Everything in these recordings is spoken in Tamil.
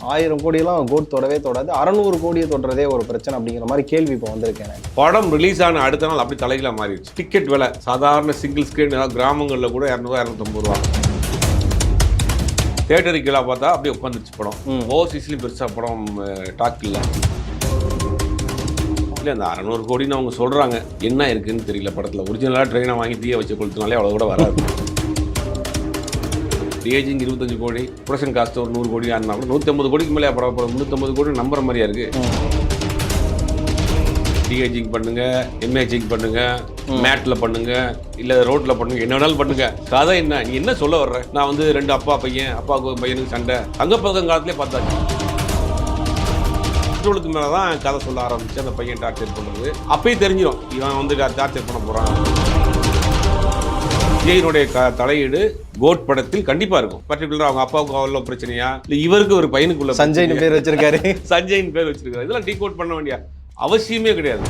1000 கோடியெல்லாம் கோட் தொடவே தொடாது, 600 கோடியை தொடுறதே ஒரு பிரச்சனை அப்படிங்கிற மாதிரி கேள்வி இப்போ வந்திருக்கேன். படம் ரிலீஸ் ஆன அடுத்த நாள் அப்படி தலைகளாக மாறிடுச்சு. டிக்கெட் விலை சாதாரண சிங்கிள் ஸ்க்ரீன் கிராமங்களில் கூட 200-250 ரூபா. தேட்டருக்கெல்லாம் பார்த்தா அப்படியே உட்காந்துருச்சு படம். ஓவர்சீஸ்லேயும் பெருசாக படம் டாக் இல்லை. இல்லை அந்த 600 கோடின்னு அவங்க சொல்கிறாங்க, என்ன இருக்குன்னு தெரியல படத்தில். ஒரிஜினலாக ட்ரெயினை வாங்கி தீய வச்சு கொடுத்தனாலே அவ்வளோ கூட வராது. டிஏஜிங் 25 கோடி, ப்ரொடக்ஷன் காஸ்ட் ஒரு 100 கோடி ஆனா கூட 150 கோடிக்கு மேலே படம். 350 கோடி நம்புற மாதிரியா இருக்கு. டிஏஜிங் பண்ணுங்க, எம்ஏஜிங் பண்ணுங்க, மேட்ல பண்ணுங்க, இல்ல ரோட்ல பண்ணுங்க, என்ன வேணாலும் பண்ணுங்க. கதை என்ன, நீ என்ன சொல்ல வர்ற? நான் வந்து 2 அப்பா பையன், அப்பாவுக்கு பையனுக்கு சண்டை, அங்கப்பக்கம் காலத்திலே பார்த்தாச்சு. பெட்ரோலுக்கு மேலதான் கதை சொல்ல ஆரம்பிச்சு அந்த பையன் டார்ச்சர் பண்ணுறது. அப்பயே தெரிஞ்சிடும் இவன் வந்து டார்ச்சர் பண்ண போறான். விஜயனுடைய தலையீடு கோட் படத்தில் கண்டிப்பா இருக்கும். பர்டிகுலரா அவங்க அப்பாவுக்கு அவ்வளோ பிரச்சனையா, இல்ல இவருக்கு ஒரு பையனுக்குள்ள சஞ்சய்னு பேர் வச்சிருக்காரு, சஞ்சய்னு பேர் வச்சிருக்காரு. இதெல்லாம் டீ கோட் பண்ண வேண்டிய அவசியமே கிடையாது.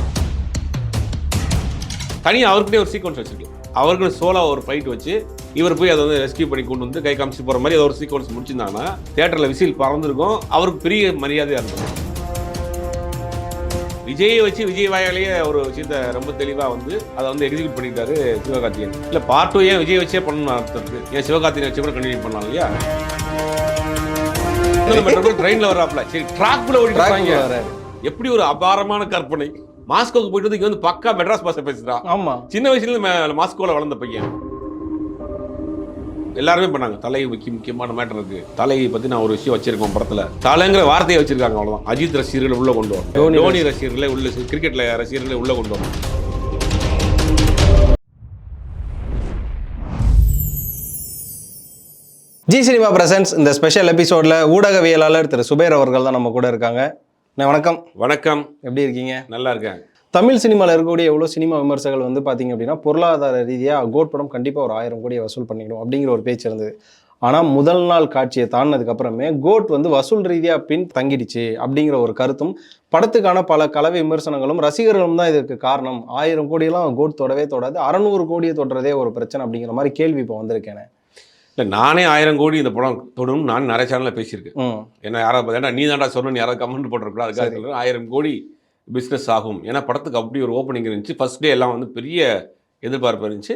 தனியாக அவருக்கிட்டே ஒரு சீக்வன்ஸ் வச்சிருக்கலாம். அவருக்கு சோலா ஒரு ஃபைட் வச்சு இவர் போய் அதை வந்து ரெஸ்கியூ பண்ணி கொண்டு வந்து கை காமிச்சு போற மாதிரி ஒரு சீக்வன்ஸ் முடிச்சிருந்தாங்கன்னா தியேட்டர்ல விசில் பறந்துருக்கும். அவருக்கு பெரிய மரியாதையா இருக்கும். விஜயை வச்சு விஜய் வாயாலேயே ஒரு விஷயத்த ரொம்ப தெளிவாக வந்து அதை வந்து எக்ஸிக்யூட் பண்ணிட்டாரு சிவகார்த்திகேயன். இல்லை பார்ட் 2 ஏன் விஜய் வச்சே பண்ணணும் அர்த்தத்துக்கு, ஏன் சிவகார்த்திகேயன் வச்சு கூட கண்டினியூ பண்ணலாம் இல்லையா? ட்ரெயினில் வர்றாப்ல, சரி ட்ராக்ல ஓடிட்டு எப்படி ஒரு அபாரமான கற்பனை. மாஸ்கோக்கு போயிட்டு வந்து இங்கே வந்து பக்கா மெட்ராஸ் பாஷை பேசுறான். ஆமா, சின்ன வயசுல மாஸ்கோவில் வளர்ந்த பையன். எல்லாருமே பண்ணாங்க. தலையை முக்கியமான மேட்டர் இருக்கு. தலையை பத்தி நான் ஒரு விஷயம் வச்சிருக்கேன் படத்துல. தலைங்கிற வார்த்தையை வச்சிருக்காங்க, அவ்வளவுதான். அஜித் ரசிகர்களை உள்ள கொண்டு வரும், தோனி ரசிகர்களை உள்ள, கிரிக்கெட்ல ரசிகர்களை உள்ள கொண்டு வரும். ஜி சினிமா பிரசன்ஸ் இந்த ஸ்பெஷல் எபிசோட்ல ஊடகவியலாளர் திரு சுபேர் அவர்கள் தான் நம்ம கூட இருக்காங்க. வணக்கம். வணக்கம், எப்படி இருக்கீங்க? நல்லா இருக்கேன். தமிழ் சினிமாவில் இருக்கக்கூடிய எவ்வளோ சினிமா விமர்சகர்கள் வந்து பார்த்தீங்க அப்படின்னா பொருளாதார ரீதியாக கோட் படம் கண்டிப்பாக ஒரு 1000 கோடியை வசூல் பண்ணிக்கணும் அப்படிங்கிற ஒரு பேச்சு இருந்தது. ஆனால் முதல் நாள் காட்சியை தாண்டினதுக்கு அப்புறமே கோட் வந்து வசூல் ரீதியாக பின் தங்கிடுச்சு அப்படிங்கிற ஒரு கருத்தும், படத்துக்கான பல கலவை விமர்சனங்களும், ரசிகர்களும் தான் இதுக்கு காரணம். 1000 கோடியெல்லாம் கோட் தொடவே தொடாது, 600 கோடியை தொடுறதே ஒரு பிரச்சனை அப்படிங்கிற மாதிரி கேள்வி இப்போ வந்திருக்கேன். இல்லை, நானே 1000 கோடி இந்த படம் தொடரும் நான் நிறைய சேனலில் பேசியிருக்கேன். ஏன்னா யாராவது பார்த்தா நீ தாண்டா சொல்லணும்னு யாராவது கமெண்ட் போட்டிருக்கூடாது. அதுக்காக 1000 கோடி பிஸ்னஸ் ஆகும். ஏன்னா படத்துக்கு அப்படி ஒரு ஓப்பனிங் இருந்துச்சு. ஃபர்ஸ்ட் டே எல்லாம் வந்து பெரிய எதிர்பார்ப்பு இருந்துச்சு.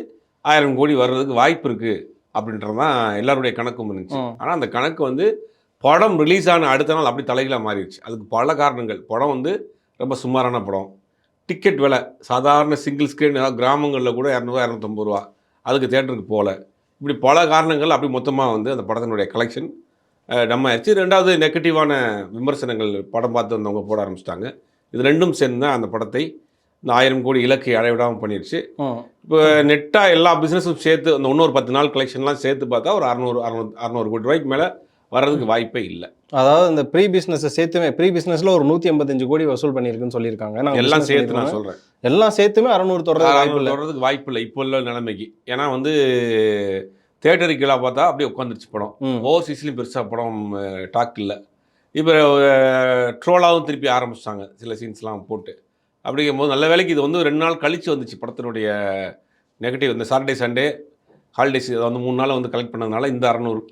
1000 கோடி வர்றதுக்கு வாய்ப்பு இருக்குது அப்படின்றது தான் எல்லாருடைய கணக்கும் இருந்துச்சு. ஆனால் அந்த கணக்கு வந்து படம் ரிலீஸ் ஆன அடுத்த நாள் அப்படி தலைகளாக மாறிடுச்சு. அதுக்கு பல காரணங்கள். படம் வந்து ரொம்ப சுமாரான படம். டிக்கெட் விலை சாதாரண சிங்கிள் ஸ்க்ரீன் கிராமங்களில் கூட 200-250 ரூபா. அதுக்கு தேட்டருக்கு போகல. இப்படி பல காரணங்கள் அப்படி மொத்தமாக வந்து அந்த படத்தினுடைய கலெக்ஷன் நம்ம ஆயிடுச்சு. 2வது நெகட்டிவான விமர்சனங்கள் படம் பார்த்து வந்தவங்க போட ஆரம்பிச்சிட்டாங்க. இது ரெண்டும் சேர்ந்து தான் அந்த படத்தை இந்த 1000 கோடி இலக்கை அடைவிடாமல் பண்ணிடுச்சு. இப்போ நெட்டாக எல்லா பிஸ்னஸும் சேர்த்து அந்த இன்னொரு 10 நாள் கலெக்ஷன்லாம் சேர்த்து பார்த்தா ஒரு 600 கோடி ரூபாய்க்கு மேலே வர்றதுக்கு வாய்ப்பே இல்லை. அதாவது இந்த ப்ரீ பிஸ்னஸை சேர்த்துமே ப்ரீ பிஸ்னஸில் ஒரு 185 கோடி வசூல் பண்ணியிருக்குன்னு சொல்லியிருக்காங்க. எல்லாம் சேர்த்து நான் சொல்கிறேன், எல்லாம் சேர்த்துமே 600 தொடர்றதுக்கு வாய்ப்பு இல்லை இப்போ உள்ள நிலைமைக்கு. ஏன்னா வந்து தேட்டருக்கெல்லாம் பார்த்தா அப்படியே உட்காந்துருச்சு படம். ஓவர்சீஸ்லேயும் பெருசாக படம் டாக் இல்லை. இப்போ ட்ரோலாகவும் திருப்பி ஆரம்பிச்சிட்டாங்க சில சீன்ஸ்லாம் போட்டு. அப்படிங்கும் போது நல்ல வேலைக்கு இது வந்து 2 நாள் கழித்து வந்துச்சு படத்தினுடைய நெகட்டிவ். இந்த சாட்டர்டே சண்டே ஹாலிடேஸ் அதை வந்து 3 நாள் வந்து கலெக்ட் பண்ணதுனால இந்த 600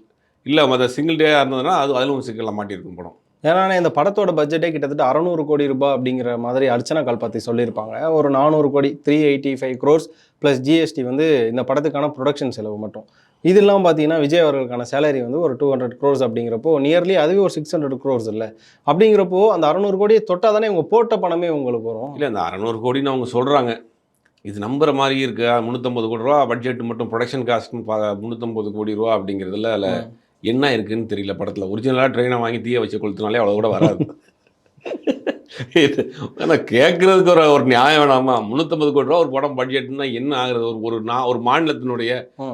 இல்லை மற்ற சிங்கிள் டே இருந்ததுன்னா அதிலும் சிக்கலாக மாட்டியிருக்கும் படம். ஏன்னா இந்த படத்தோட பட்ஜெட்டே கிட்டத்தட்ட 600 கோடி ரூபாய் அப்படிங்கிற மாதிரி அர்ச்சனா கல்பாத்தி சொல்லியிருப்பாங்க. ஒரு 400 கோடி 385 crores ப்ளஸ் ஜிஎஸ்டி வந்து இந்த படத்துக்கான ப்ரொடக்ஷன் செலவு மட்டும். இதெல்லாம் பார்த்தீங்கன்னா விஜய் அவர்களுக்கான சேலரி வந்து ஒரு 200 crores அப்படிங்கிறப்போ நியர்லி அதுவே ஒரு 600 crores இல்லை. அப்படிங்கிறப்போ அந்த 600 கோடியை தொட்டால் தானே இவங்க போட்ட பணமே உங்களுக்கு வரும். இல்லை, அந்த 600 கோடின்னு அவங்க சொல்கிறாங்க, இது நம்புற மாதிரி இருக்கு. 350 கோடி ரூபா பட்ஜெட் மட்டும், ப்ரொடக்ஷன் காஸ்ட்னு 350 கோடி ரூபா அப்படிங்கிறதுல அதில் என்ன இருக்குன்னு தெரியல. படத்தில் ஒரிஜினலாக ட்ரெயினை வாங்கி தீய வச்சு கொளுத்தினாலே அவ்வளோ கூட வராது. ஆனால் கேட்குறதுக்கு ஒரு நியாயம் வேணாமா? 350 கோடி ரூபா ஒரு படம் பட்ஜெட்னா என்ன ஆகுறது? ஒரு மாநிலத்தினுடைய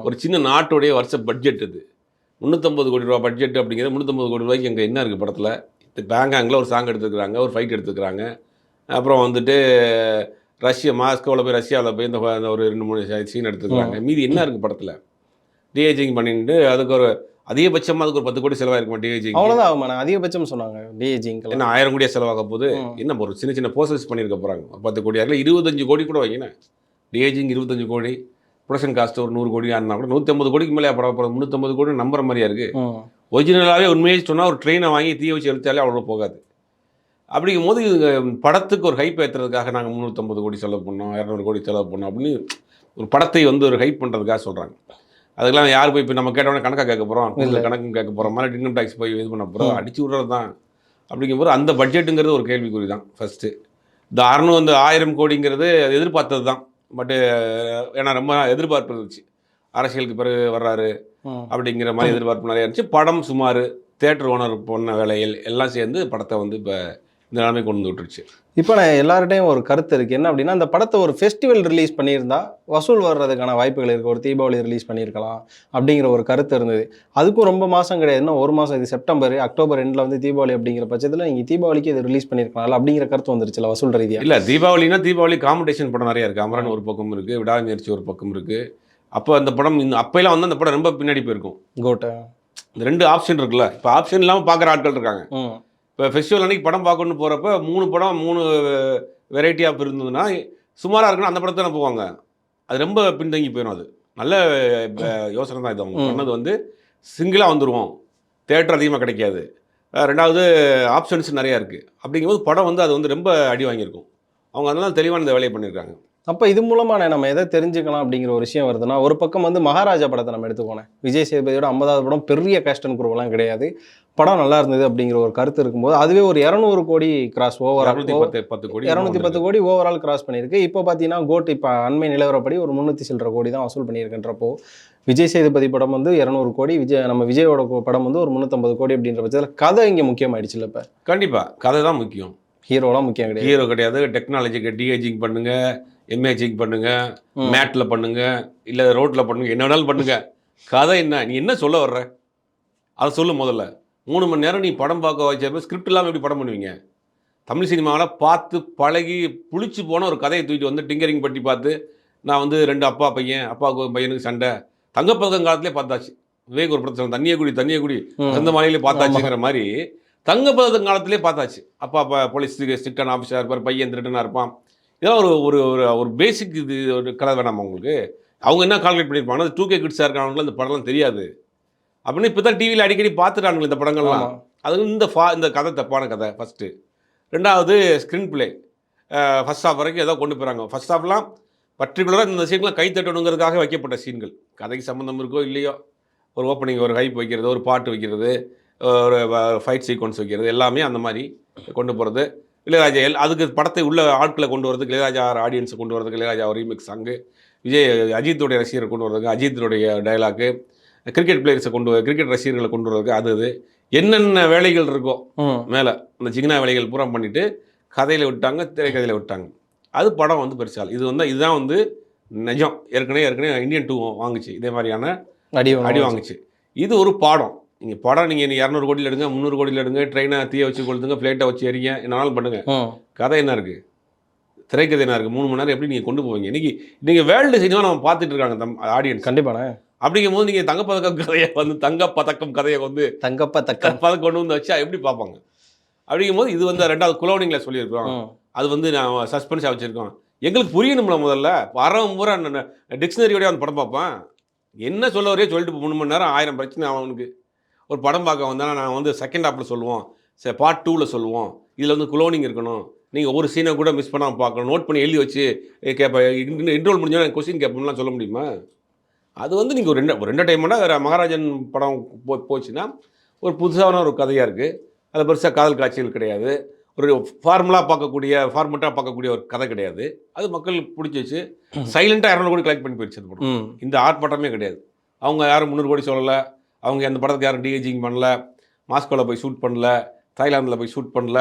ஒரு சின்ன நாட்டுடைய வருஷ பட்ஜெட் இது. 350 கோடி ரூபா பட்ஜெட் அப்படிங்கிறது 350 கோடி ரூபாய்க்கு எங்கே என்ன இருக்குது படத்தில்? பேங்காங்கில் ஒரு சாங் எடுத்துக்கிறாங்க, ஒரு ஃபைட் எடுத்துக்கிறாங்க. அப்புறம் வந்துட்டு மாஸ்கோவில் போய் ரஷ்யாவில் போய் இந்த ஒரு 2-3 சீன் எடுத்துக்கிறாங்க. மீதி என்ன இருக்குது படத்தில்? டிஏஜிங் பண்ணிட்டு அதுக்கு ஒரு அதிகபட்சமாக அதுக்கு ஒரு 10 கோடி செலவாயிருக்கும். டிஏஜிங் அவ்வளோதான் அதிகபட்சம் சொன்னாங்க. டிஏஜிங் என்ன 1000 கோடியாக செலவாக போது என்ன ஒரு சின்ன போஸ்டர்ஸ் பண்ணியிருக்க போகிறாங்க. 10 கோடி 25 கோடி கூட வைங்கண்ணே. டிஏஜிங் 25 கோடி, ப்ரொடக்ஷன் காஸ்ட் ஒரு 100 கோடி ஆனா கூட 150 கோடிக்கு மேலே படம். 350 கோடி நம்புற மாதிரியா இருக்குது. ஒரிஜினலாகவே உண்மையை சொன்னால் ஒரு ட்ரெயினை வாங்கி தீய வச்சு எழுத்தாலே அவ்வளோ போகாது. அப்படிங்கும் போது படத்துக்கு ஒரு ஹைப் ஏற்றுறதுக்காக நாங்கள் 350 கோடி செலவு பண்ணோம், 200 கோடி செலவு பண்ணோம் அப்படின்னு ஒரு படத்தை வந்து ஒரு ஹைப் பண்ணுறதுக்காக சொல்கிறாங்க. அதுக்கெல்லாம் யார் போய் இப்போ நம்ம கேட்டவொடனே கணக்காக கேட்க போகிறோம், இல்லை கணக்கும் கேட்க போகிறோம், மாதிரி இன்கம் டேக்ஸ் போய் இது பண்ண போகிறோம், அடிச்சு விட்றது தான். அப்படிங்கும்போது அந்த பட்ஜெட்டுங்கிறது ஒரு கேள்விக்குறி தான் ஃபஸ்ட்டு. இந்த 1000 கோடிங்கிறது எதிர்பார்த்தது தான். பட்டு ஏன்னா ரொம்ப எதிர்பார்ப்பு இருந்துச்சு, அரசியலுக்கு பிறகு வர்றாரு அப்படிங்கிற மாதிரி எதிர்பார்ப்பு நிறையா இருந்துச்சு. படம் சுமார் தியேட்டர் ஓனர் பண்ண வேலைகள் எல்லாம் சேர்ந்து படத்தை வந்து இப்போ இந்த நிலைமை கொண்டு வந்து விட்டுருச்சு. இப்போ நான் எல்லார்ட்டையும் ஒரு கருத்து இருக்குது, என்ன அப்படின்னா அந்த படத்தை ஒரு ஃபெஸ்டிவல் ரிலீஸ் பண்ணியிருந்தா வசூல் வர்றதுக்கான வாய்ப்புகள் இருக்குது, ஒரு தீபாவளி ரிலீஸ் பண்ணியிருக்கலாம் அப்படிங்கிற ஒரு கருத்து இருந்தது. அதுக்கும் ரொம்ப மாதம் கிடையாது, இன்னும் ஒரு மாதம், இது செப்டம்பர், அக்டோபர் எண்டில் வந்து தீபாவளி அப்படிங்கிற பட்சத்தில் நீங்கள் தீபாவளிக்கு இது ரிலீஸ் பண்ணியிருக்கலாம் அப்படிங்கிற கருத்து வந்துருச்சுல வசூல் ரீதியாக. இல்லை, தீபாவளினா தீபாவளி காம்படிஷன் படம் நிறையா இருக்குது. அமரன் ஒரு பக்கம் இருக்குது, விடாமுயற்சி ஒரு பக்கம் இருக்குது. அப்போ அந்த படம் அப்போலாம் வந்து அந்த படம் ரொம்ப பின்னாடி போயிருக்கும். கோட்டை இந்த 2 ஆப்ஷன் இருக்குல்ல, இப்போ ஆப்ஷன் இல்லாமல் பார்க்குற ஆட்கள் இருக்காங்க. இப்போ ஃபெஸ்டிவல் அன்றைக்கி படம் பார்க்கணுன்னு போகிறப்ப 3 படம் 3 வெரைட்டி ஆஃப் இருந்ததுன்னா சுமாராக இருக்குன்னா அந்த படத்தை போவாங்க. அது ரொம்ப பின்தங்கி போயிடும். அது நல்ல யோசனை தான். இது அவங்க பண்ணது வந்து சிங்கிளாக வந்துடுவோம், தேட்டர் அதிகமாக கிடைக்காது, ரெண்டாவது ஆப்ஷன்ஸ் நிறையா இருக்குது. அப்படிங்கும்போது படம் வந்து அது வந்து ரொம்ப அடி வாங்கியிருக்கும். அவங்க அதெல்லாம் தெளிவான இந்த வேலையை பண்ணியிருக்காங்க. அப்போ இது மூலமாக நம்ம எதை தெரிஞ்சுக்கலாம் அப்படிங்கிற ஒரு விஷயம் வருதுன்னா, ஒரு பக்கம் வந்து மகாராஜா படத்தை நம்ம எடுத்துக்கோனேன், விஜய் சேதுபதியோட 50வது படம், பெரிய கேஸ்டன் குரூவெல்லாம் கிடையாது, படம் நல்லா இருந்தது அப்படிங்கிற ஒரு கருத்து இருக்கும்போது அதுவே ஒரு 200 கோடி கிராஸ் ஓவரால் 210 கோடி ஓவரால் கிராஸ் பண்ணியிருக்கு. இப்போ பார்த்தீங்கன்னா கோட் இப்போ அண்மை நிலவரப்படி ஒரு 300 சில்லற கோடி தான் வசூல் பண்ணியிருக்கின்றப்போ விஜய் சேதுபதி படம் வந்து 200 கோடி, நம்ம விஜயோட படம் வந்து ஒரு 350 கோடி அப்படின்ற பட்சத்தில் கதை இங்கே முக்கியமாயிடுச்சு இல்லை? இப்போ கண்டிப்பாக கதை தான் முக்கியம், ஹீரோலாம் முக்கியம் கிடையாது. ஹீரோ கிடையாது. டெக்னாலஜிக்கு டிஏஜிங் பண்ணுங்க, எம்ஏஜிங் பண்ணுங்க, மேட்டில் பண்ணுங்க, இல்லை ரோட்டில் பண்ணுங்க, என்ன வேணாலும் பண்ணுங்க. கதை என்ன, நீ என்ன சொல்ல வர்ற அதை சொல்லு. முதல்ல 3 மணி நேரம் நீ படம் பார்க்க வச்சப்போ ஸ்கிரிப்ட் இல்லாமல் எப்படி படம் பண்ணுவீங்க? தமிழ் சினிமாவில் பார்த்து பழகி புளிச்சு போன ஒரு கதையை தூக்கிட்டு வந்து டிங்கரிங் பட்டி பார்த்து நான் வந்து 2 அப்பாவுக்கு பையனுக்கு சண்டை, தங்கப்பதக்கம் காலத்திலே பார்த்தாச்சு. விவேக் ஒரு படத்தில் தண்ணியை குடி அந்த மாநிலே பார்த்தாச்சுங்கிற மாதிரி தங்கப்பதக்கம் காலத்திலே பார்த்தாச்சு. அப்பா போலீஸுக்கு ஸ்ட்ரிக்டான ஆஃபீஸராக இருப்பார், பையன் திருடனாக இருப்பான். இதெல்லாம் ஒரு ஒரு பேசிக் இது ஒரு கதை வேணாமா உங்களுக்கு? அவங்க என்ன கால்குலேட் பண்ணியிருப்பாங்க, அது 2K கிட்ஸாக இருக்காங்க, இந்த படம்லாம் தெரியாது அப்படின்னு இப்போ தான் டிவியில் அடிக்கடி பார்த்துட்டானுங்க இந்த படங்கள்லாம். அது இந்த கதை தப்பான கதை ஃபஸ்ட்டு. ரெண்டாவது ஸ்க்ரீன் பிளே ஃபஸ்ட் ஹாஃப் வரைக்கும் ஏதோ கொண்டு போகிறாங்க. ஃபஸ்ட் ஹாஃப்லாம் பர்டிகுலராக இந்த சீன்லாம் கை தட்டணுங்கிறதுக்காக வைக்கப்பட்ட சீன்கள், கதைக்கு சம்மந்தம் இருக்கோ இல்லையோ, ஒரு ஓப்பனிங், ஒரு ஹைப் வைக்கிறது, ஒரு பாட்டு வைக்கிறது, ஒரு ஃபைட் சீக்வன்ஸ் வைக்கிறது, எல்லாமே அந்த மாதிரி கொண்டு போகிறது. இளையராஜா அதுக்கு படத்தை உள்ள ஆட்களை கொண்டு வரதுக்கு, இளையராஜா ஆடியன்ஸை கொண்டு வரதுக்கு இளையராஜா ரீமிக்ஸ் சாங்கு, விஜய் அஜித்துடைய ரசிகரை கொண்டு வரதுக்கு அஜித்துடைய டைலாக்கு, கிரிக்கெட் பிளேயர்ஸை கிரிக்கெட் ரசிகர்களை கொண்டு வரதுக்கு அது என்னென்ன வேலைகள் இருக்கோ மேலே அந்த சின்ன வேலைகள் பூரா பண்ணிவிட்டு கதையில் விட்டாங்க, திரைக்கதையில் விட்டாங்க. அது படம் வந்து பெருசால். இதுதான் வந்து நிஜம். ஏற்கனவே இந்தியன் 2 வாங்குச்சு, இதே மாதிரியான அடி வாங்குச்சு. இது ஒரு பாடம். நீங்கள் 200 கோடியில் எடுங்க, 300 கோடியில் எடுங்க, ட்ரெயினை தீய வச்சு கொளுத்துங்க, ஃப்ளைட்டை வச்சு எறிங்க, என்னாலும் பண்ணுங்கள். கதை என்ன இருக்குது, திரைக்கதை என்ன இருக்குது, 3 மணி நேரம் எப்படி நீங்கள் கொண்டு போவீங்க? நீங்கள் வேர்ல்டு சினிமா நம்ம பார்த்துட்டு இருக்காங்க ஆடியன்ஸ். கண்டிப்பாக. அப்படிங்கும் போது நீங்கள் தங்கப்பதக்கம் கதையை வந்து தங்கப்பதக்கம் கொண்டு வந்து வச்சா எப்படி பார்ப்பாங்க? அப்படிங்கும் போது இது வந்து 2வது குலோனிங்கில் சொல்லியிருக்கிறோம். அது வந்து நான் சஸ்பென்ஸாக வச்சுருக்கோம். எங்களுக்கு புரியணும்ல, முதல்ல வரவன் பூரா டிக்ஷனரியோடய அந்த படம் பார்ப்பேன். என்ன சொல்ல வரையே சொல்லிட்டு 3 மணி நேரம் 1000 பிரச்சனை அவனுக்கு. ஒரு படம் பார்க்க வந்தால் நான் வந்து செகண்ட் ஹாஃபில் சொல்லுவோம், பார்ட் 2ல் சொல்லுவோம், இதில் வந்து குலோனிங் இருக்கணும், நீங்கள் ஒரு சீனை கூட மிஸ் பண்ணாமல் பார்க்கணும், நோட் பண்ணி எழுதி வச்சு கேட்பேன், இன்ட்ரோல் முடிஞ்சோன்னா கொஸ்டின் கேட்போம்லாம் சொல்ல முடியுமா? அது வந்து நீங்கள் ஒரு என்டர்டைன்மெண்ட்டாக மகாராஜன் படம் போச்சுன்னா ஒரு புதுசான ஒரு கதையாக இருக்குது. அதில் பெருசாக காதல் காட்சிகள் கிடையாது, ஒரு ஃபார்முலாட்டாக பார்க்கக்கூடிய ஒரு கதை கிடையாது. அது மக்கள் பிடிச்சிச்சு. சைலண்ட்டாக 200 கோடி கலெக்ட் பண்ணி போயிடுச்சு அந்த படம். இந்த ஆர்ப்பாட்டமே கிடையாது. அவங்க யாரும் 300 கோடி சொல்லலை, அவங்க அந்த படத்துக்கு யாரும் டிஏஜிங் பண்ணல, மாஸ்கோவில் போய் ஷூட் பண்ணல, தாய்லாந்தில் போய் ஷூட் பண்ணல,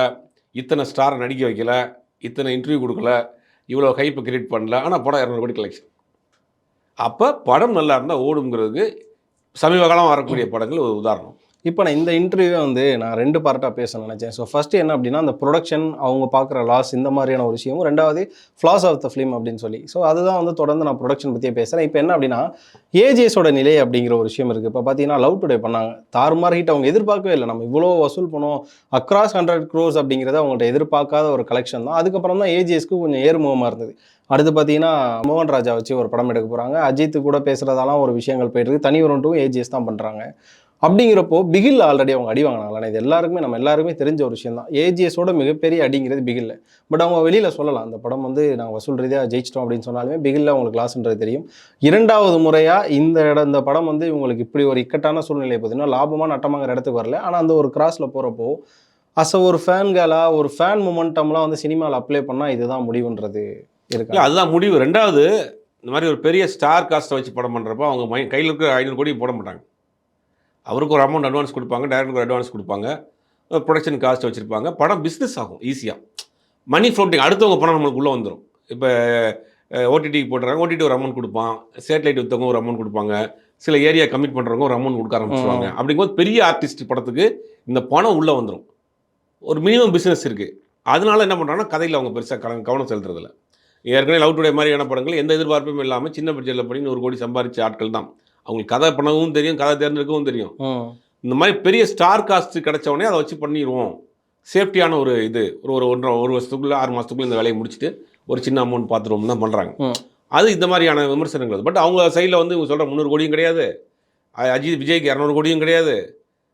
இத்தனை ஸ்டாரை நடிக்க வைக்கல, இத்தனை இன்டர்வியூ கொடுக்கல, இவ்வளோ ஹைப்பை கிரியேட் பண்ணல. ஆனால் படம் 200 கோடி கலெக்ஷன். அப்போ படம் நல்லா இருந்தால் ஓடுங்கிறதுக்கு சமீப காலம் வரக்கூடிய படங்கள் ஒரு உதாரணம். இப்போ நான் இந்த இன்டர்வியூவை வந்து நான் 2 பார்ட்டாக பேச நினச்சேன். ஸோ ஃபஸ்ட்டு என்ன அப்படின்னா, அந்த ப்ரொடக்ஷன், அவங்க பார்க்குற லாஸ், இந்த மாதிரியான ஒரு விஷயமும், 2வது ஃப்ளாஸ் ஆஃப் த ஃபிலிம் அப்படின்னு சொல்லி. ஸோ அதுதான் வந்து தொடர்ந்து நான் ப்ரொடக்ஷன் பற்றியே பேசுகிறேன். இப்போ என்ன அப்படின்னா, ஏஜிஎஸோட நிலை அப்படிங்கிற ஒரு விஷயம் இருக்குது. இப்போ பார்த்தீங்கன்னா லவ் டுடே பண்ணாங்க, தாறுமாறு ஹிட். அவங்க எதிர்பார்க்கவே இல்லை, நம்ம இவ்வளோ வசூல் பண்ணுவோம், அக்ராஸ் 100 crores அப்படிங்கிறத அவங்கள்ட்ட எதிர்பார்க்காத ஒரு கலெக்ஷன் தான். அதுக்கப்புறம் தான் ஏஜிஎஸ்க்கு கொஞ்சம் ஏறுமுகமாக இருந்தது. அடுத்து பார்த்தீங்கன்னா மோகன் ராஜா வச்சு ஒரு படம் எடுக்க போகிறாங்க, அஜித்து கூட பேசுகிறதாலாம் ஒரு விஷயங்கள் போயிட்டு இருக்கு. தனி ஒரு 2 ஏஜிஎஸ் தான் பண்ணுறாங்க. அப்படிங்கிறப்போ பிகில் ஆல்ரெடி அவங்க அடி வாங்கினாங்களா? இது எல்லாருக்குமே நம்ம எல்லாருக்குமே தெரிஞ்ச ஒரு விஷயம் தான். ஏஜிஎஸோட மிகப்பெரிய அடிங்கிறது பிகில்ல. பட் அவங்க வெளியில் சொல்லலாம், அந்த படம் வந்து நாங்கள் வசூல் ரீதியாக ஜெயிச்சிட்டோம் அப்படின்னு சொன்னாலுமே பிகில்ல அவங்களுக்கு லாஸ்ன்றது தெரியும். 2வது முறையாக இந்த படம் வந்து இவங்களுக்கு இப்படி ஒரு இக்கட்டான சூழ்நிலையை பார்த்தீங்கன்னா லாபமாக நட்டமாங்கிற இடத்துக்கு வரல. ஆனால் அந்த ஒரு கிராஸில் போகிறப்போ ஒரு ஃபேன் கேலா ஒரு ஃபேன் மொமெண்டம்லாம் வந்து சினிமாவில் அப்ளை பண்ணால் இதுதான் முடிவுன்றது இருக்கு. இல்லை, அதுதான் முடிவு. 2வது, இந்த மாதிரி ஒரு பெரிய ஸ்டார் காஸ்ட்டை வச்சு படம் பண்ணுறப்போ அவங்க கையில் இருக்கிற 500 கோடி போட மாட்டாங்க. அவருக்கு ஒரு அமௌண்ட் அட்வான்ஸ் கொடுப்பாங்க, டைரக்டருக்கு ஒரு அட்வான்ஸ் கொடுப்பாங்க, ப்ரொடக்ஷன் காஸ்ட் வச்சுருப்பாங்க. படம் பிஸ்னஸ் ஆகும் ஈஸியாக. மணி ஃப்ளோட்டிங், அடுத்தவங்க பணம் நம்மளுக்கு உள்ளே வந்துடும். இப்போ ஓடிடிக்கு போட்டுறாங்க, ஓடிடி ஒரு அமௌண்ட் கொடுப்பான், சேட்டலைட் விற்றவங்க ஒரு அமௌண்ட் கொடுப்பாங்க, சில ஏரியா கமிட் பண்ணுறவங்க ஒரு அமௌண்ட் கொடுக்க ஆரம்பிச்சுருவாங்க. அப்படிங்கும்போது பெரிய ஆர்டிஸ்ட் படத்துக்கு இந்த பணம் உள்ளே வந்துடும். ஒரு மினிமம் பிஸ்னஸ் இருக்குது. அதனால என்ன பண்ணுறாங்கன்னா கதையில் அவங்க பெருசாக கவனம் செலுத்துறதில்ல. ஏற்கனவே லவ் டுடே மாதிரியான படங்கள் எந்த எதிர்பார்ப்பும் இல்லாமல் சின்ன பட்ஜெட்டில் பண்ணி 100 கோடி சம்பாதிச்ச ஆட்கள் தான். அவங்களுக்கு கதை பண்ணவும் தெரியும், கதை தேர்ந்தெடுக்கவும் தெரியும். இந்த மாதிரி பெரிய ஸ்டார் காஸ்ட் கிடைச்ச உடனே அதை வச்சு பண்ணிடுவோம். சேஃப்டியான ஒரு இது ஒரு 1 வருஷத்துக்குள்ளே 6 மாதத்துக்குள்ளே இந்த வேலையை முடிச்சுட்டு ஒரு சின்ன அமௌண்ட் பார்த்துருவோம் தான் பண்ணுறாங்க. அது இந்த மாதிரியான விமர்சனங்கள். பட் அவங்க சைடில் வந்து இவங்க சொல்கிற 300 கோடியும் கிடையாது, அஜித் விஜய்க்கு 200 கோடியும் கிடையாது.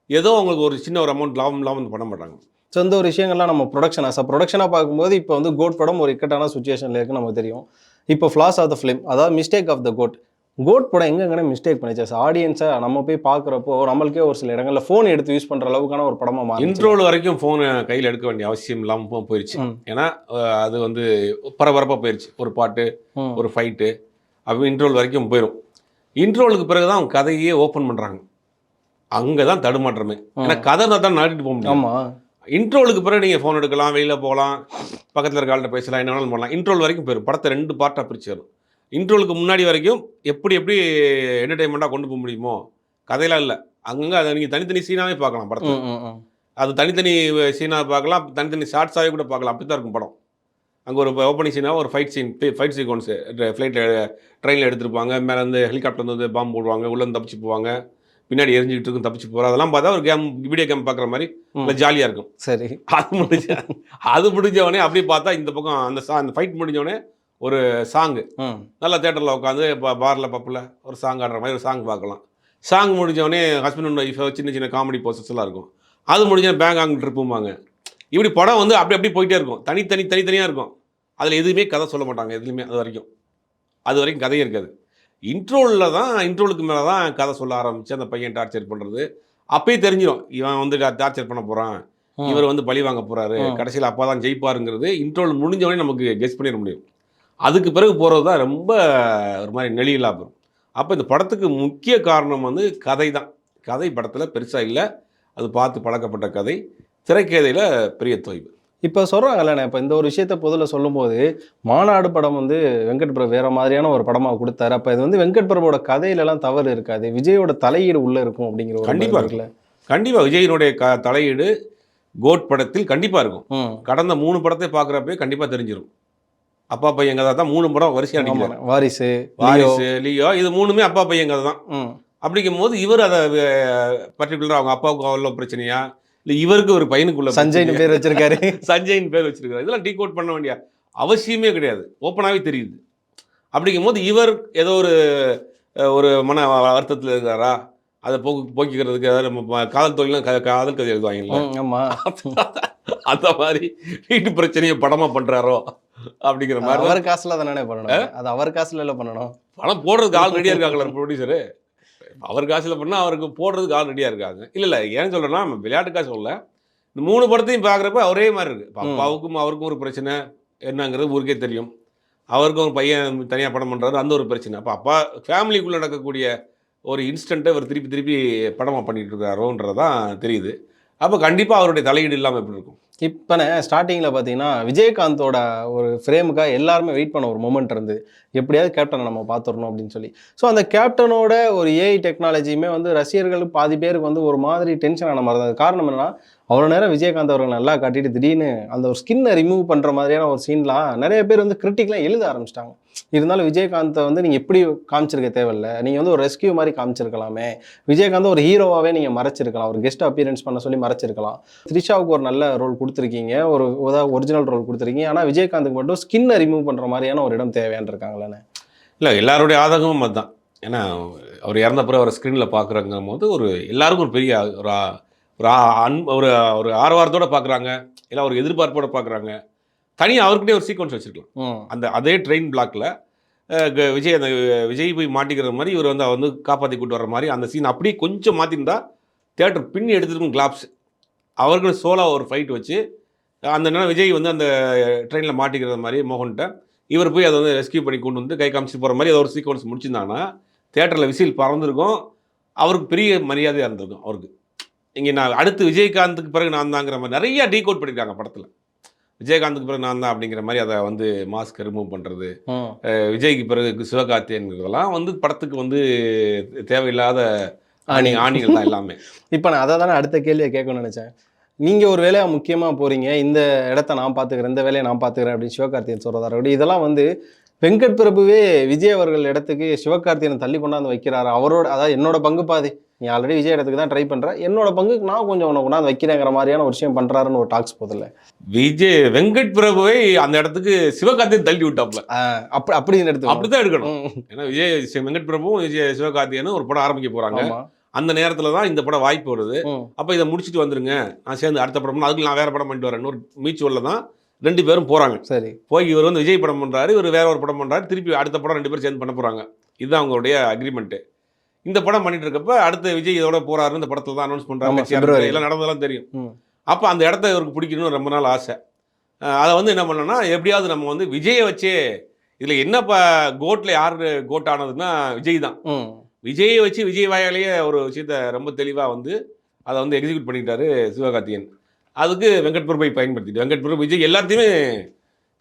ஏதோ அவங்களுக்கு ஒரு சின்ன ஒரு அமௌண்ட் லாபம் இல்லாமல் பண்ண மாட்டாங்க. ஸோ இந்த ஒரு விஷயங்கள்லாம் நம்ம ப்ரொடக்ஷனாக பார்க்கும்போது இப்போ வந்து கோட் படம் ஒரு இக்கட்டான சுச்சுவேஷனில் இருக்குன்னு நமக்கு தெரியும். இப்போ ஃப்ளாஸ் ஆஃப் த ஃபிலிம், அதாவது மிஸ்டேக் ஆஃப் த கோட் படம் எங்கெங்கே மிஸ்டேக் பண்ணிச்சு ஆடியன்ஸை நம்ம போய் பார்க்குறப்போ நம்மளுக்கே ஒரு சில இடங்களில் ஃபோன் எடுத்து யூஸ் பண்ணுற அளவுக்கான ஒரு படமாக மாறி இன்ட்ரோல் வரைக்கும் ஃபோனை கையில் எடுக்க வேண்டிய அவசியம் இல்லாமல் போயிடுச்சு. ஏன்னா அது வந்து பரபரப்பாக போயிடுச்சு. ஒரு பாட்டு, ஒரு ஃபைட்டு, அப்போ இன்ட்ரோல் வரைக்கும் போயிடும். இன்ட்ரோலுக்கு பிறகு தான் அவங்க கதையே ஓப்பன் பண்ணுறாங்க. அங்கே தான் தடுமாற்றமே. ஏன்னா கதை தான் நாட்டிட்டு போக முடியும். ஆமாம், இன்ட்ரோலுக்கு பிறகு நீங்கள் ஃபோன் எடுக்கலாம், வெளியில் போகலாம், பக்கத்தில் இருக்க ஆள்கிட்ட பேசலாம், என்ன வேணாலும் பண்ணலாம். இன்ட்ரோல் வரைக்கும் போயிடும். படத்தை 2 பார்ட்டாக பிரிச்சு வரும். இன்ட்ரோலுக்கு முன்னாடி வரைக்கும் எப்படி என்டர்டெயின்மெண்ட்டாக கொண்டு போக முடியுமோ, கதையெல்லாம் இல்லை. அங்கங்கே அதை நீங்கள் தனித்தனி சீனாகவே பார்க்கலாம் படத்தை. அது தனித்தனி சீனாக பார்க்கலாம், தனித்தனி ஷார்ட்ஸாகவே கூட பார்க்கலாம். அப்படி தான் இருக்கும் படம். அங்கே ஒரு ஓப்பனிங் சீனாக ஒரு ஃபைட் சீக்வன்ஸு ஃப்ளைட்டில் ட்ரெயினில் எடுத்துருப்பாங்க, மேலே வந்து ஹெலிகாப்டர் வந்து பாம்பு போடுவாங்க, உள்ளே தப்பிச்சு போவாங்க, பின்னாடி எரிஞ்சிக்கிட்டு இருக்கும், தப்பிச்சு போகிறோம். அதெல்லாம் பார்த்தா ஒரு வீடியோ கேம் பார்க்குற மாதிரி இல்லை ஜாலியாக இருக்கும். சரி, அது முடிஞ்சவொடனே அப்படி பார்த்தா இந்த பக்கம் அந்த ஃபைட் முடிஞ்சவொடனே ஒரு சாங்கு நல்லா தேட்டரில் உட்காந்து பாரில் பப்பில் ஒரு சாங் ஆடுற மாதிரி ஒரு சாங் பார்க்கலாம். சாங் முடிஞ்சவொடனே ஹஸ்பண்ட் அண்ட் ஒய்ஃப் சின்ன சின்ன காமெடி போஸ்டர்ஸ்லாம் இருக்கும். அது முடிஞ்சோடனே பேங்காங் ட்ரிப்பும்பாங்க. இப்படி படம் வந்து அப்படி போயிட்டே இருக்கும். தனித்தனியாக இருக்கும். அதில் எதுவுமே கதை சொல்ல மாட்டாங்க. எதுலையுமே அது வரைக்கும் கதையே இருக்காது. இன்ட்ரோலுக்கு மேலே தான் கதை சொல்ல ஆரம்பித்து அந்த பையன் டார்ச்சர் பண்ணுறது. அப்பயே தெரிஞ்சிடும் இவன் வந்து டார்ச்சர் பண்ண போகிறான், இவர் வந்து பழி வாங்க போகிறாரு, கடைசியில் அப்பா தான் ஜெயிப்பாருங்கிறது இன்ட்ரோல் முடிஞ்சவொடனே நமக்கு கெஸ் பண்ணிட முடியும். அதுக்கு பிறகு போகிறது தான் ரொம்ப ஒரு மாதிரி நெளியலாக போகும். அப்போ இந்த படத்துக்கு முக்கிய காரணம் வந்து கதை தான். கதை படத்தில் பெருசாக இல்லை, அது பார்த்து பழக்கப்பட்ட கதை. திரைக்கதையில் பெரிய தொய்வு. இப்போ சொல்கிறாங்கல்ல, இப்போ இந்த ஒரு விஷயத்த பொதுவில் சொல்லும்போது மாநாடு படம் வந்து வெங்கட் பிரபு வேறு மாதிரியான ஒரு படமாக கொடுத்தாரு. அப்போ இது வந்து வெங்கட் பிரபுவோட கதையிலலாம் தவறு இருக்காது, விஜயோட தலையீடு உள்ளே இருக்கும் அப்படிங்கிற ஒரு கண்டிப்பாக இருக்குல்ல. கண்டிப்பாக விஜயினுடைய தலையீடு கோட் படத்தில் கண்டிப்பாக இருக்கும். கடந்த 3 படத்தை பார்க்குறப்பே கண்டிப்பாக தெரிஞ்சிடும். அப்பா பையன் கதை தான் 3 படம் வரிசையாக நடிக்கிறாங்க. வாரிசு, லியோ, இது 3மே அப்பா பையன் கதை தான். அப்படிங்கும் போது இவர் அதை பர்டிகுலராக அவங்க அப்பாவுக்கு அவ்வளோ பிரச்சனையா இல்லை இவருக்கு ஒரு பையனுக்குள்ள சஞ்சய்னு பேர் வச்சிருக்காரு, சஞ்சய்னு பேர் வச்சிருக்காரு, இதெல்லாம் டீகோட் பண்ண வேண்டிய அவசியமே கிடையாது. ஓப்பனாகவே தெரியுது. அப்படிங்கும் போது இவர் ஏதோ ஒரு மன வருத்தத்தில் இருக்கிறாரா, அதை போக்கிக்கிறதுக்கு அதாவது நம்ம காதல் தொழிலாம் காதல் கதை எழுதுவாங்கல்ல, அந்த மாதிரி வீட்டு பிரச்சனையை படமாக பண்ணுறாரோ அப்படிங்கிற மாதிரி. அவர் காசுல தானே பண்ணணும், அது அவர் காசுல இல்லை பண்ணணும். படம் போடுறதுக்கு ஆள் ரெடியாக இருக்காங்களா ப்ரொடியூசரு? அவர் காசில் பண்ணால் அவருக்கு போடுறதுக்கு ஆள் ரெடியாக இருக்காங்க. இல்லை ஏன்னு சொல்கிறேன்னா விளையாட்டுக்காக சொல்ல, இந்த 3 படத்தையும் பார்க்குறப்ப ஒரே மாதிரி இருக்குது. இப்போ அப்பாவுக்கும் அவருக்கும் ஒரு பிரச்சனை என்னங்கிறது ஊருக்கே தெரியும். அவருக்கும் ஒரு பையன் தனியாக படம் பண்ணுறாரு, அந்த ஒரு பிரச்சனை. அப்போ அப்பா ஃபேமிலிக்குள்ளே நடக்கக்கூடிய ஒரு இன்ஸ்டண்ட்டை அவர் திருப்பி படமாக பண்ணிகிட்டு இருக்காரோன்றது தான் தெரியுது. அப்போ கண்டிப்பாக அவருடைய தலையீடு இல்லாமல் எப்படி இருக்கும்? இப்போ ஸ்டார்டிங்கில் பார்த்தீங்கன்னா விஜயகாந்தோட ஒரு ஃப்ரேமுக்காக எல்லாருமே வெயிட் பண்ண ஒரு மொமெண்ட் இருந்து எப்படியாவது கேப்டனை நம்ம பார்த்துடணும் அப்படின்னு சொல்லி. ஸோ அந்த கேப்டனோட ஒரு ஏஐ டெக்னாலஜியுமே வந்து ரசிகர்களுக்கு பாதி பேருக்கு வந்து ஒரு மாதிரி டென்ஷன் ஆன மாதிரி தான். காரணம் என்னன்னா, அவ்வளோ நேரம் விஜயகாந்த் அவர்கள் நல்லா காட்டிட்டு திடீர்னு அந்த ஒரு ஸ்கின்னை ரிமூவ் பண்ணுற மாதிரியான ஒரு சீன்லாம் நிறைய பேர் வந்து கிரிட்டிக்லாம் எழுத ஆரம்பிச்சிட்டாங்க. இருந்தாலும் விஜயகாந்தை வந்து நீங்கள் எப்படி காமிச்சிருக்க தேவையில்லை, நீங்கள் வந்து ஒரு ரெஸ்கியூ மாதிரி காமிச்சிருக்கலாமே, விஜயகாந்த் ஒரு ஹீரோவாகவே நீங்கள் மறைச்சிருக்கலாம், ஒரு கெஸ்ட் அப்பியரன்ஸ் பண்ண சொல்லி மறைச்சிருக்கலாம். த்ரிஷாவுக்கு ஒரு நல்ல ரோல் கொடுத்துருக்கீங்க, ஒரு ஒரிஜினல் ரோல் கொடுத்துருக்கீங்க, ஆனால் விஜயகாந்துக்கு மட்டும் ஸ்கின்னை ரிமூவ் பண்ணுற மாதிரியான ஒரு இடம் தேவையான்னு இருக்காங்களே. இல்லை, எல்லாருடைய ஆதங்கமும் அதுதான். ஏன்னா அவர் இறந்த பிறகு அவரை ஸ்க்ரீனில் பார்க்குறங்கும் போது ஒரு எல்லாருக்கும் ஒரு பெரிய ஒரு ஒரு ஒரு ஒரு ஆரவாரத்தோடு பார்க்குறாங்க, இல்லை ஒரு எதிர்பார்ப்போடு பார்க்குறாங்க. தனியாக அவர்கிட்டே ஒரு சீக்வன்ஸ் வச்சுருக்கலாம். அதே ட்ரெயின் பிளாக்ல விஜய் போய் மாட்டிக்கிற மாதிரி இவர் வந்து காப்பாற்றி கூட்டு வர மாதிரி அந்த சீன் அப்படியே கொஞ்சம் மாற்றிருந்தா தியேட்டர் பின்னி எடுத்துருக்கும் கிளாப்ஸ். அவர்கள் சோலா ஒரு ஃபைட் வச்சு அந்த நேரம் விஜய் அந்த ட்ரெயினில் மாட்டிக்கிற மாதிரி மோகன்கிட்ட இவர் போய் அதை ரெஸ்கியூ பண்ணி கொண்டு வந்து கை காமிச்சு போகிற மாதிரி அதை ஒரு சீக்வன்ஸ் முடிச்சிருந்தாங்கன்னா தியேட்டரில் விசில் பறந்துருக்கும், அவருக்கு பெரிய மரியாதையாக இருந்திருக்கும். அவருக்கு இங்கே நான் அடுத்து விஜயகாந்துக்கு பிறகு நான் தாங்கிற மாதிரி நிறைய டீகோட் பண்ணியிருக்காங்க படத்தில். விஜயகாந்துக்கு பிறகு நான் தான் அப்படிங்கிற மாதிரி அதை மாஸ்க் ரிமூவ் பண்ணுறது, விஜய்க்கு பிறகு சிவகார்த்திகேயன்கிறதெல்லாம் படத்துக்கு தேவையில்லாத ஆணிகள் தான் எல்லாமே. இப்போ நான் அதை தானே அடுத்த கேள்வியை கேட்கணும்னு நினச்சேன். நீங்கள் ஒரு வேலையாக முக்கியமாக போகிறீங்க, இந்த இடத்த நான் பார்த்துக்கிறேன், இந்த வேலையை நான் பார்த்துக்கிறேன் அப்படின்னு சிவகார்த்திகேயன் சொல்கிறதா இருக்கட்டும், இதெல்லாம் வெங்கட் பிரபுவே விஜய் அவர்கள் இடத்துக்கு சிவகார்த்திகேயனை தள்ளி கொண்டாந்து வைக்கிறாரு. அவரோட அதாவது என்னோட பங்கு பாதி, நீ ஆல்ரெடி விஜய் இடத்துக்கு தான் ட்ரை பண்ணுற, என்னோட பங்குக்கு நான் கொஞ்சம் உனக்கு கொண்டாந்து வைக்கிறேங்கிற மாதிரியான ஒரு விஷயம் பண்ணுறாருன்னு ஒரு டாக்ஸ் போதில்ல. வெங்கட் பிரபுவை அந்த இடத்துக்கு சிவகார்த்திகேயன் தள்ளி விட்டாப்ல. அப்படி எடுத்து அப்படிதான் எடுக்கணும். ஏன்னா வெங்கட் பிரபுவும் சிவகார்த்திகேயனும் ஒரு படம் ஆரம்பிக்க போகிறாங்க. அந்த நேரத்தில் தான் இந்த படம் வாய்ப்பு வருது. அப்போ இதை முடிச்சுட்டு வந்துருங்க, நான் சேர்ந்து அடுத்த படம் அதுக்கு நான் வேற படம் பண்ணிட்டு வரேன் ஒரு மீச்சுவலில் தான் 2 பேரும் போகிறாங்க. சரி, போய் இவர் விஜய் படம் பண்ணுறாரு, இவர் வேற ஒரு படம் பண்ணுறாரு, திருப்பி அடுத்த படம் 2 பேரும் சேர்ந்து பண்ண போகிறாங்க. இதுதான் அவங்களுடைய அக்ரிமெண்ட்டு. இந்த படம் பண்ணிட்டு இருக்கப்ப அடுத்த விஜய் இதோட போறாரு, இந்த படத்தில் தான் அனௌன்ஸ் பண்ணுறாங்க, எல்லாம் நடந்ததெல்லாம் தெரியும். அப்போ அந்த இடத்த இவருக்கு பிடிக்கணும்னு ரொம்ப நாள் ஆசை. அதை என்ன பண்ணோன்னா எப்படியாவது நம்ம விஜயை வச்சே இதில் என்னப்பா கோட்டில் யார் கோட் ஆனதுன்னா விஜய் தான். விஜயை வச்சு விஜய் வாயாலேயே ஒரு விஷயத்த ரொம்ப தெளிவாக அதை எக்ஸிக்யூட் பண்ணிக்கிட்டாரு சிவகார்த்திகேயன். அதுக்கு வெங்கட் பிரபுவை பயன்படுத்திட்டு வெங்கட் பிரபு விஜய் எல்லாத்தையுமே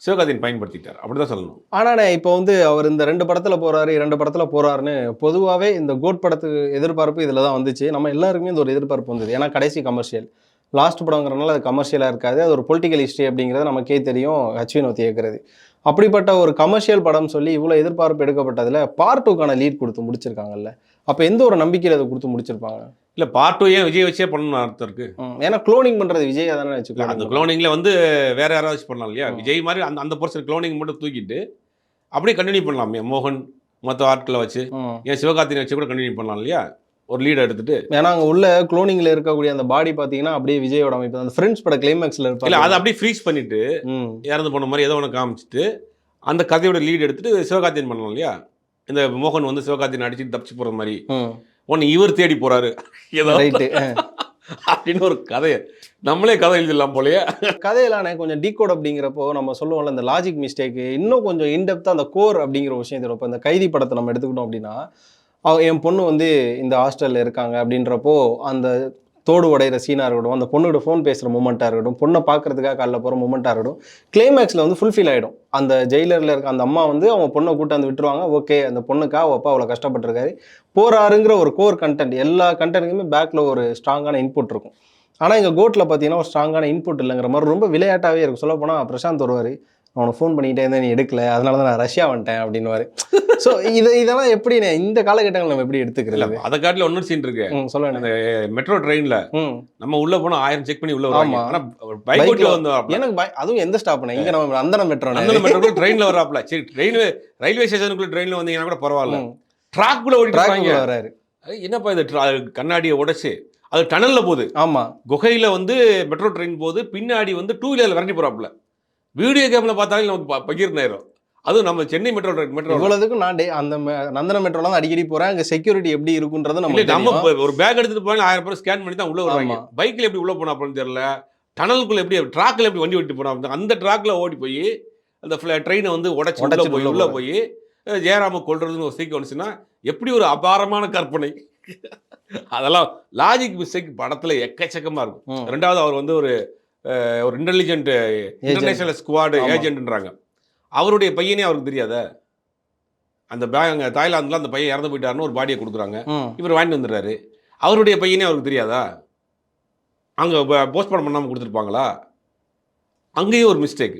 சிவகார்த்திகேயன் பயன்படுத்திட்டார், அப்படி தான் சொல்லணும். ஆனால் இப்போ அவர் இந்த 2 படத்தில் போகிறாரு, 2 படத்தில் போகிறாருன்னு பொதுவாகவே இந்த கோட் படத்துக்கு எதிர்பார்ப்பு இதில் தான் வந்துச்சு. நம்ம எல்லாருக்குமே இந்த ஒரு எதிர்பார்ப்பு வந்தது. ஏன்னா கடைசி கமர்ஷியல் லாஸ்ட் படங்கிறனால அது கமர்ஷியலாக இருக்காது, அது ஒரு பொலிட்டிக்கல் ஹிஸ்ட்ரி அப்படிங்கிறது நமக்கே தெரியும், ஹச் வினோத் இயக்குறது. அப்படிப்பட்ட ஒரு கமர்ஷியல் படம் சொல்லி இவ்வளோ எதிர்பார்ப்பு எடுக்கப்பட்டதில் பார்ட் 2க்கான லீட் கொடுத்து முடிச்சிருக்காங்கல்ல, அப்போ எந்த ஒரு நம்பிக்கையில் அதை கொடுத்து முடிச்சிருப்பாங்க? இல்லை பார்ட் 2 ஏன் விஜய் வச்சே பண்ணணும்னு அர்த்தம் இருக்குது. ஏன்னா க்ளோனிங் பண்ணுறது விஜய் தானே வச்சுக்கலாம். அந்த க்ளோனிங்கில் வேற யாராவது வச்சு பண்ணலாம் இல்லையா? விஜய் மாதிரி அந்த போர்ஷன் க்ளோனிங் மட்டும் தூக்கிட்டு அப்படியே கண்டினியூ பண்ணலாமே. மோகன் மற்ற ஆட்களை வச்சு ஏன் சிவகார்த்திகேயன் வச்சு கூட கண்டினியூ பண்ணலாம் இல்லையா, ஒரு லீடை எடுத்துட்டு. ஏன்னா அங்கே உள்ள க்ளோனிங்கில் இருக்கக்கூடிய அந்த பாடி பார்த்தீங்கன்னா அப்படியே விஜயோட அமைப்பு அந்த ஃப்ரெண்ட்ஸ் பட கிளைமேக்ஸில் இருப்பாங்க. இல்லை அதை அப்படியே ஃப்ரீஸ் பண்ணிட்டு இறந்து போன மாதிரி ஏதோ ஒன்று காமிச்சிட்டு அந்த கதையோட லீட் எடுத்துட்டு சிவகார்த்திகேயன் பண்ணலாம் இல்லையா. இந்த மோகன் சிவகார்த்திகேயன் அடிச்சுட்டு தப்பிச்சு போகிற மாதிரி ஒன்று இவர் தேடி போகிறாரு ஏதோ அப்படின்னு ஒரு கதையை நம்மளே கதை எழுதிடலாம் போலயே. கதையெல்லாம் கொஞ்சம் டீகோட் அப்படிங்கிறப்போ நம்ம சொல்லுவோம்ல இந்த லாஜிக் மிஸ்டேக்கு இன்னும் கொஞ்சம் இன்டெப்த்தாக அந்த கோர் அப்படிங்கிற விஷயம். இப்போ இந்த கைதி படத்தை நம்ம எடுத்துக்கிட்டோம் அப்படின்னா என் பொண்ணு இந்த ஹாஸ்டலில் இருக்காங்க அப்படின்றப்போ அந்த தோடு உடையிற சீனாக இருக்கட்டும், அந்த பொண்ணுகிட்ட ஃபோன் பேசுகிற மூமெண்ட்டாக இருக்கட்டும், பொண்ணை பார்க்குறதுக்காக காலைல போகிற மூமெண்ட்டாக இருக்கட்டும், கிளைமேக்ஸில் ஃபுல்ஃபில் ஆகிடும். அந்த ஜெயிலரில் இருக்க அந்த அம்மா அவங்க பொண்ணை கூட்டாந்து விட்டுருவாங்க. ஓகே, அந்த பொண்ணுக்காக அப்பா அவ்வளோ கஷ்டப்பட்டுருக்காரு போகிறாருங்கிற ஒரு கோர் கண்டென்ட், எல்லா கண்டென்ட்டுக்குமே பேக்கில் ஒரு ஸ்ட்ராங்கான இன்புட் இருக்கும். ஆனால் இங்கே கோட்டில் பார்த்தீங்கன்னா ஒரு ஸ்ட்ராங்கான இன்புட் இல்லைங்கிற மாதிரி ரொம்ப விளையாட்டாகவே இருக்கும். சொல்ல போனால் பிரசாந்த் வருவார், அவனை ஃபோன் பண்ணிக்கிட்டே இருந்தேன், நீ எடுக்கல, அதனால தான் நான் ரஷ்யா வந்துட்டேன் அப்படின்னுவாரு. ஸோ இதெல்லாம் எப்படி இந்த காலகட்டங்கள் நம்ம எப்படி எடுத்துக்கிறது? அதை காட்டில் ஒன்னொரு சீன் இருக்கு, சொல்லுவேன். அந்த மெட்ரோ ட்ரெயினில் நம்ம உள்ள போனால் 1000 செக் பண்ணி உள்ள வருவாங்க. ஆனால் பைக்கில் எனக்கு அதுவும் எந்த ஸ்டாப்னா இங்கே நம்ம அந்த மெட்ரோ ட்ரெயினில் வராப்ல. சரி, ரயில்வே ஸ்டேஷனுக்குள்ள ட்ரெயினில் வந்தீங்கன்னா கூட பரவாயில்ல, ட்ராக்குள்ள ஓடிட்டு வராரு. என்னப்பா இது கண்ணாடியை உடைச்சு அது டனலில் போகுது. ஆமாம், குகையில் மெட்ரோ ட்ரெயின் போகுது, பின்னாடி 2 வீலரில் விரட்டி போகிறாப்புல. வீடியோ கேமில் பார்த்தாலும் நமக்கு பகிர்ந்தாயிரும். அதுவும் நம்ம சென்னை மெட்ரோ இவ்வளவுக்கும் நான் அந்த நந்தன மெட்ரோல தான் அடிக்கடி போறேன். அங்கே செக்யூரிட்டி எப்படி இருக்குன்றது நம்ம ஒரு பேக் எடுத்துட்டு போய் 1000 பேர் ஸ்கேன் பண்ணி தான் உள்ள வருவாங்க. பைக்கில் எப்படி உள்ள போனா அப்படின்னு தெரியல, டனலுக்குள்ள எப்படி ட்ராக்ல எப்படி வண்டி ஓட்டி போனா, அந்த ட்ராக்ல ஓடி போய் அந்த ட்ரெயினை உடைச்சு உள்ள போய் ஜெயராம கொள்றதுன்னு ஒரு சீக்வன்ஸ்னா எப்படி ஒரு அபாரமான கற்பனை. அதெல்லாம் லாஜிக் மிஸ்டேக் படத்துல எக்கச்சக்கமா இருக்கும். ரெண்டாவது அவர் ஒரு இன்டெலிஜென்ட் இன்டர்நேஷனல் ஸ்குவாட் ஏஜென்ட்ன்றாங்க. அவருடைய பையனே அவருக்கு தெரியாத, அந்த அங்கே தாய்லாந்தில் அந்த பையன் இறந்து போயிட்டாருன்னு ஒரு பாடியை கொடுக்குறாங்க, இவர் வாங்கிட்டு வந்துடுறாரு. அவருடைய பையனே அவருக்கு தெரியாதா? அங்கே போஸ்ட்மார்ட்டம் பண்ணாமல் கொடுத்துருப்பாங்களா? அங்கேயும் ஒரு மிஸ்டேக்.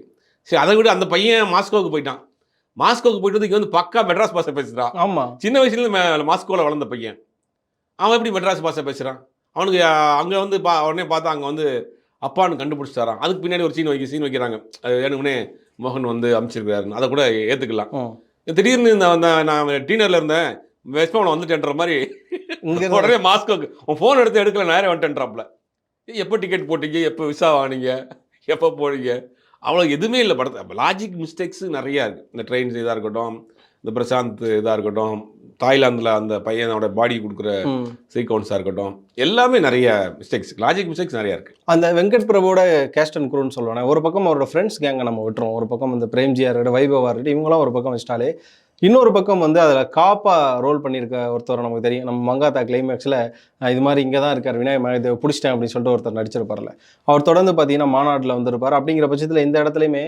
சரி, அதை விட அந்த பையன் மாஸ்கோவுக்கு போயிட்டான். மாஸ்கோவுக்கு போயிட்டு இங்கே பக்கா மெட்ராஸ் பாஷை பேசுகிறான். ஆமாம், சின்ன வயசுலேருந்து மாஸ்கோவில் வளர்ந்த பையன், அவன் எப்படி மெட்ராஸ் பாஷை பேசுகிறான்? அவனுக்கு அங்கே உடனே பார்த்தா அங்கே அப்பான்னு கண்டுபிடிச்சிட்டாரான். அதுக்கு பின்னாடி ஒரு சீன் வைக்கிறாங்க. அது வேணும்னே மோகன் அனுப்பிச்சிருக்கிறாருன்னு, அதை கூட ஏற்றுக்கலாம். திடீர்னு நான் டீனரில் இருந்தேன், வெஸ்ட் வந்துட்டேன்ற மாதிரி இங்க உடனே மாஸ்கோக்கு உன் ஃபோன் எடுத்து எடுக்கல நேரம் வந்துட்டேன்றாப்ல. எப்போ டிக்கெட் போட்டீங்க, எப்போ விசா வாங்கினீங்க, எப்போ போனீங்க, அவ்வளோ எதுவுமே இல்லை படத்தை. லாஜிக் மிஸ்டேக்ஸு நிறையா இருக்குது. இந்த ட்ரெயின்ஸ் இதாக இருக்கட்டும், இந்த பிரசாந்த் இதாக இருக்கட்டும், தாய்லாந்தில் அந்த பையனோட பாடி கொடுக்குற சீக்வன்ஸாக இருக்கட்டும், எல்லாமே நிறைய மிஸ்டேக்ஸ், லாஜிக் மிஸ்டேக்ஸ் நிறையா இருக்குது. அந்த வெங்கட் பிரபுவோட கேஸ்ட் அண்ட் குரூன்னு சொல்லுவாங்க. ஒரு பக்கம் அவரோட ஃப்ரெண்ட்ஸ் கேங்கை நம்ம விட்டுருவோம், ஒரு பக்கம் இந்த பிரேம்ஜியா இருக்கட்டும், வைபவா இருக்கட்டும், இவங்களாம் ஒரு பக்கம் வச்சிட்டாலே, இன்னொரு பக்கம் வந்து அதில் காப்பா ரோல் பண்ணியிருக்க ஒருத்தர் நமக்கு தெரியும். நம்ம மங்காத்தா கிளைமேக்ஸில் இது மாதிரி இங்கே தான் இருக்கார் விநாயக இதை பிடிச்சிட்டேன் அப்படின்னு சொல்லிட்டு ஒருத்தர் நடிச்சிருப்பார்ல. அவர் தொடர்ந்து பார்த்தீங்கன்னா மாநாட்டில் வந்திருப்பார். அப்படிங்கிற பட்சத்தில் இந்த இடத்துலையுமே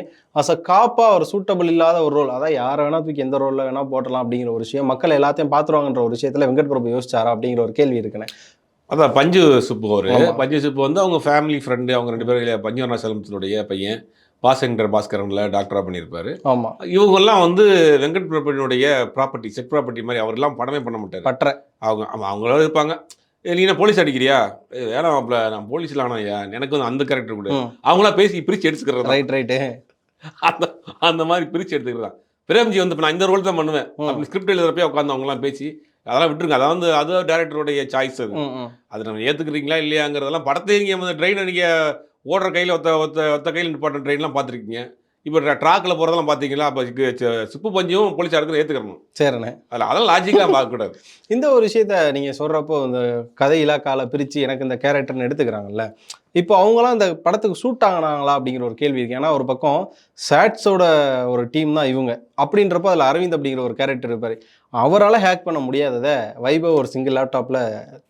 காப்பா அவர் சூட்டபிள் இல்லாத ஒரு ரோல், அதான் யாரை வேணா தூக்கி எந்த ரோலில் வேணால் போட்டலாம் அப்படிங்கிற ஒரு விஷயம், மக்கள் எல்லாத்தையும் பார்த்துருவாங்கன்ற ஒரு விஷயத்தில் வெங்கட் பிரபு யோசிச்சாரா அப்படிங்கிற ஒரு கேள்வி இருக்குன்னு. அதான் பஞ்சு சுப்பு பஞ்சு சுப்பு வந்து அவங்க ஃபேமிலி ஃப்ரெண்டு, அவங்க 2 பேரும் பஞ்சு அருணாச்சலத்தினுடைய பையன் பாசங்கர் பாஸ்கரன்ல டாக்டராக பண்ணியிருப்பாரு. ஆமாம், இவங்கெல்லாம் வந்து வெங்கட் பிரபுனுடைய ப்ராப்பர்ட்டி, செட் ப்ராப்பர்ட்டி மாதிரி அவரெல்லாம் படமே பண்ண மாட்டார். பற்ற அவங்களோட இருப்பாங்க. நீ என்ன போலீஸ் அடிக்கிறியா, வேணாம் நான் போலீஸில் ஆனாயா, எனக்கு வந்து அந்த கேரக்டர் கூட அவங்களா பேசி பிரித்து எடுத்துக்கிறது. ரைட்டு அந்த மாதிரி பிரித்து எடுத்துக்கிறான். பிரேம்ஜி வந்து நான் இந்த ரோல் தான் பண்ணுவேன் அப்படி ஸ்கிரிப்ட் எழுதுறப்பே உட்காந்து அவங்களாம் பேசி அதெல்லாம் விட்டுருங்க. அதான் வந்து அது டேரக்டருடைய சாய்ஸ். அது நம்ம ஏற்றுக்கிறீங்களா இல்லையாங்கிறதெல்லாம் படத்தை நீங்கள் வந்து ட்ரெயினை நீங்கள் ஓடுற கையில் ஒத்த கையில் நிப்பாட்ட ட்ரெயின்லாம் பார்த்துருக்கீங்க. இப்போ ட்ராக்கில் போகிறதெல்லாம் பார்த்தீங்களா, அப்போ சுப்பு பஞ்சும் போலீஸாக இருக்கிறத ஏற்றுக்கணும். சரிண்ணே, அதெல்லாம் லாஜிக்கலாக பார்க்கக்கூடாது. இந்த ஒரு விஷயத்த நீங்கள் சொல்கிறப்போ இந்த கதை இலாக்கால பிரித்து எனக்கு இந்த கேரக்டர்னு எடுத்துக்கிறாங்கல்ல, இப்போ அவங்களாம் இந்த படத்துக்கு சூட் ஆகினாங்களா அப்படிங்கிற ஒரு கேள்வி இருக்குது. ஏன்னா ஒரு பக்கம் சாட்ஸோட ஒரு டீம் தான் இவங்க, அப்படின்றப்போ அதில் அரவிந்த் அப்படிங்கிற ஒரு கேரக்டர் இருப்பார். அவரால் ஹேக் பண்ண முடியாததை வைபவ் ஒரு சிங்கிள் லேப்டாப்பில்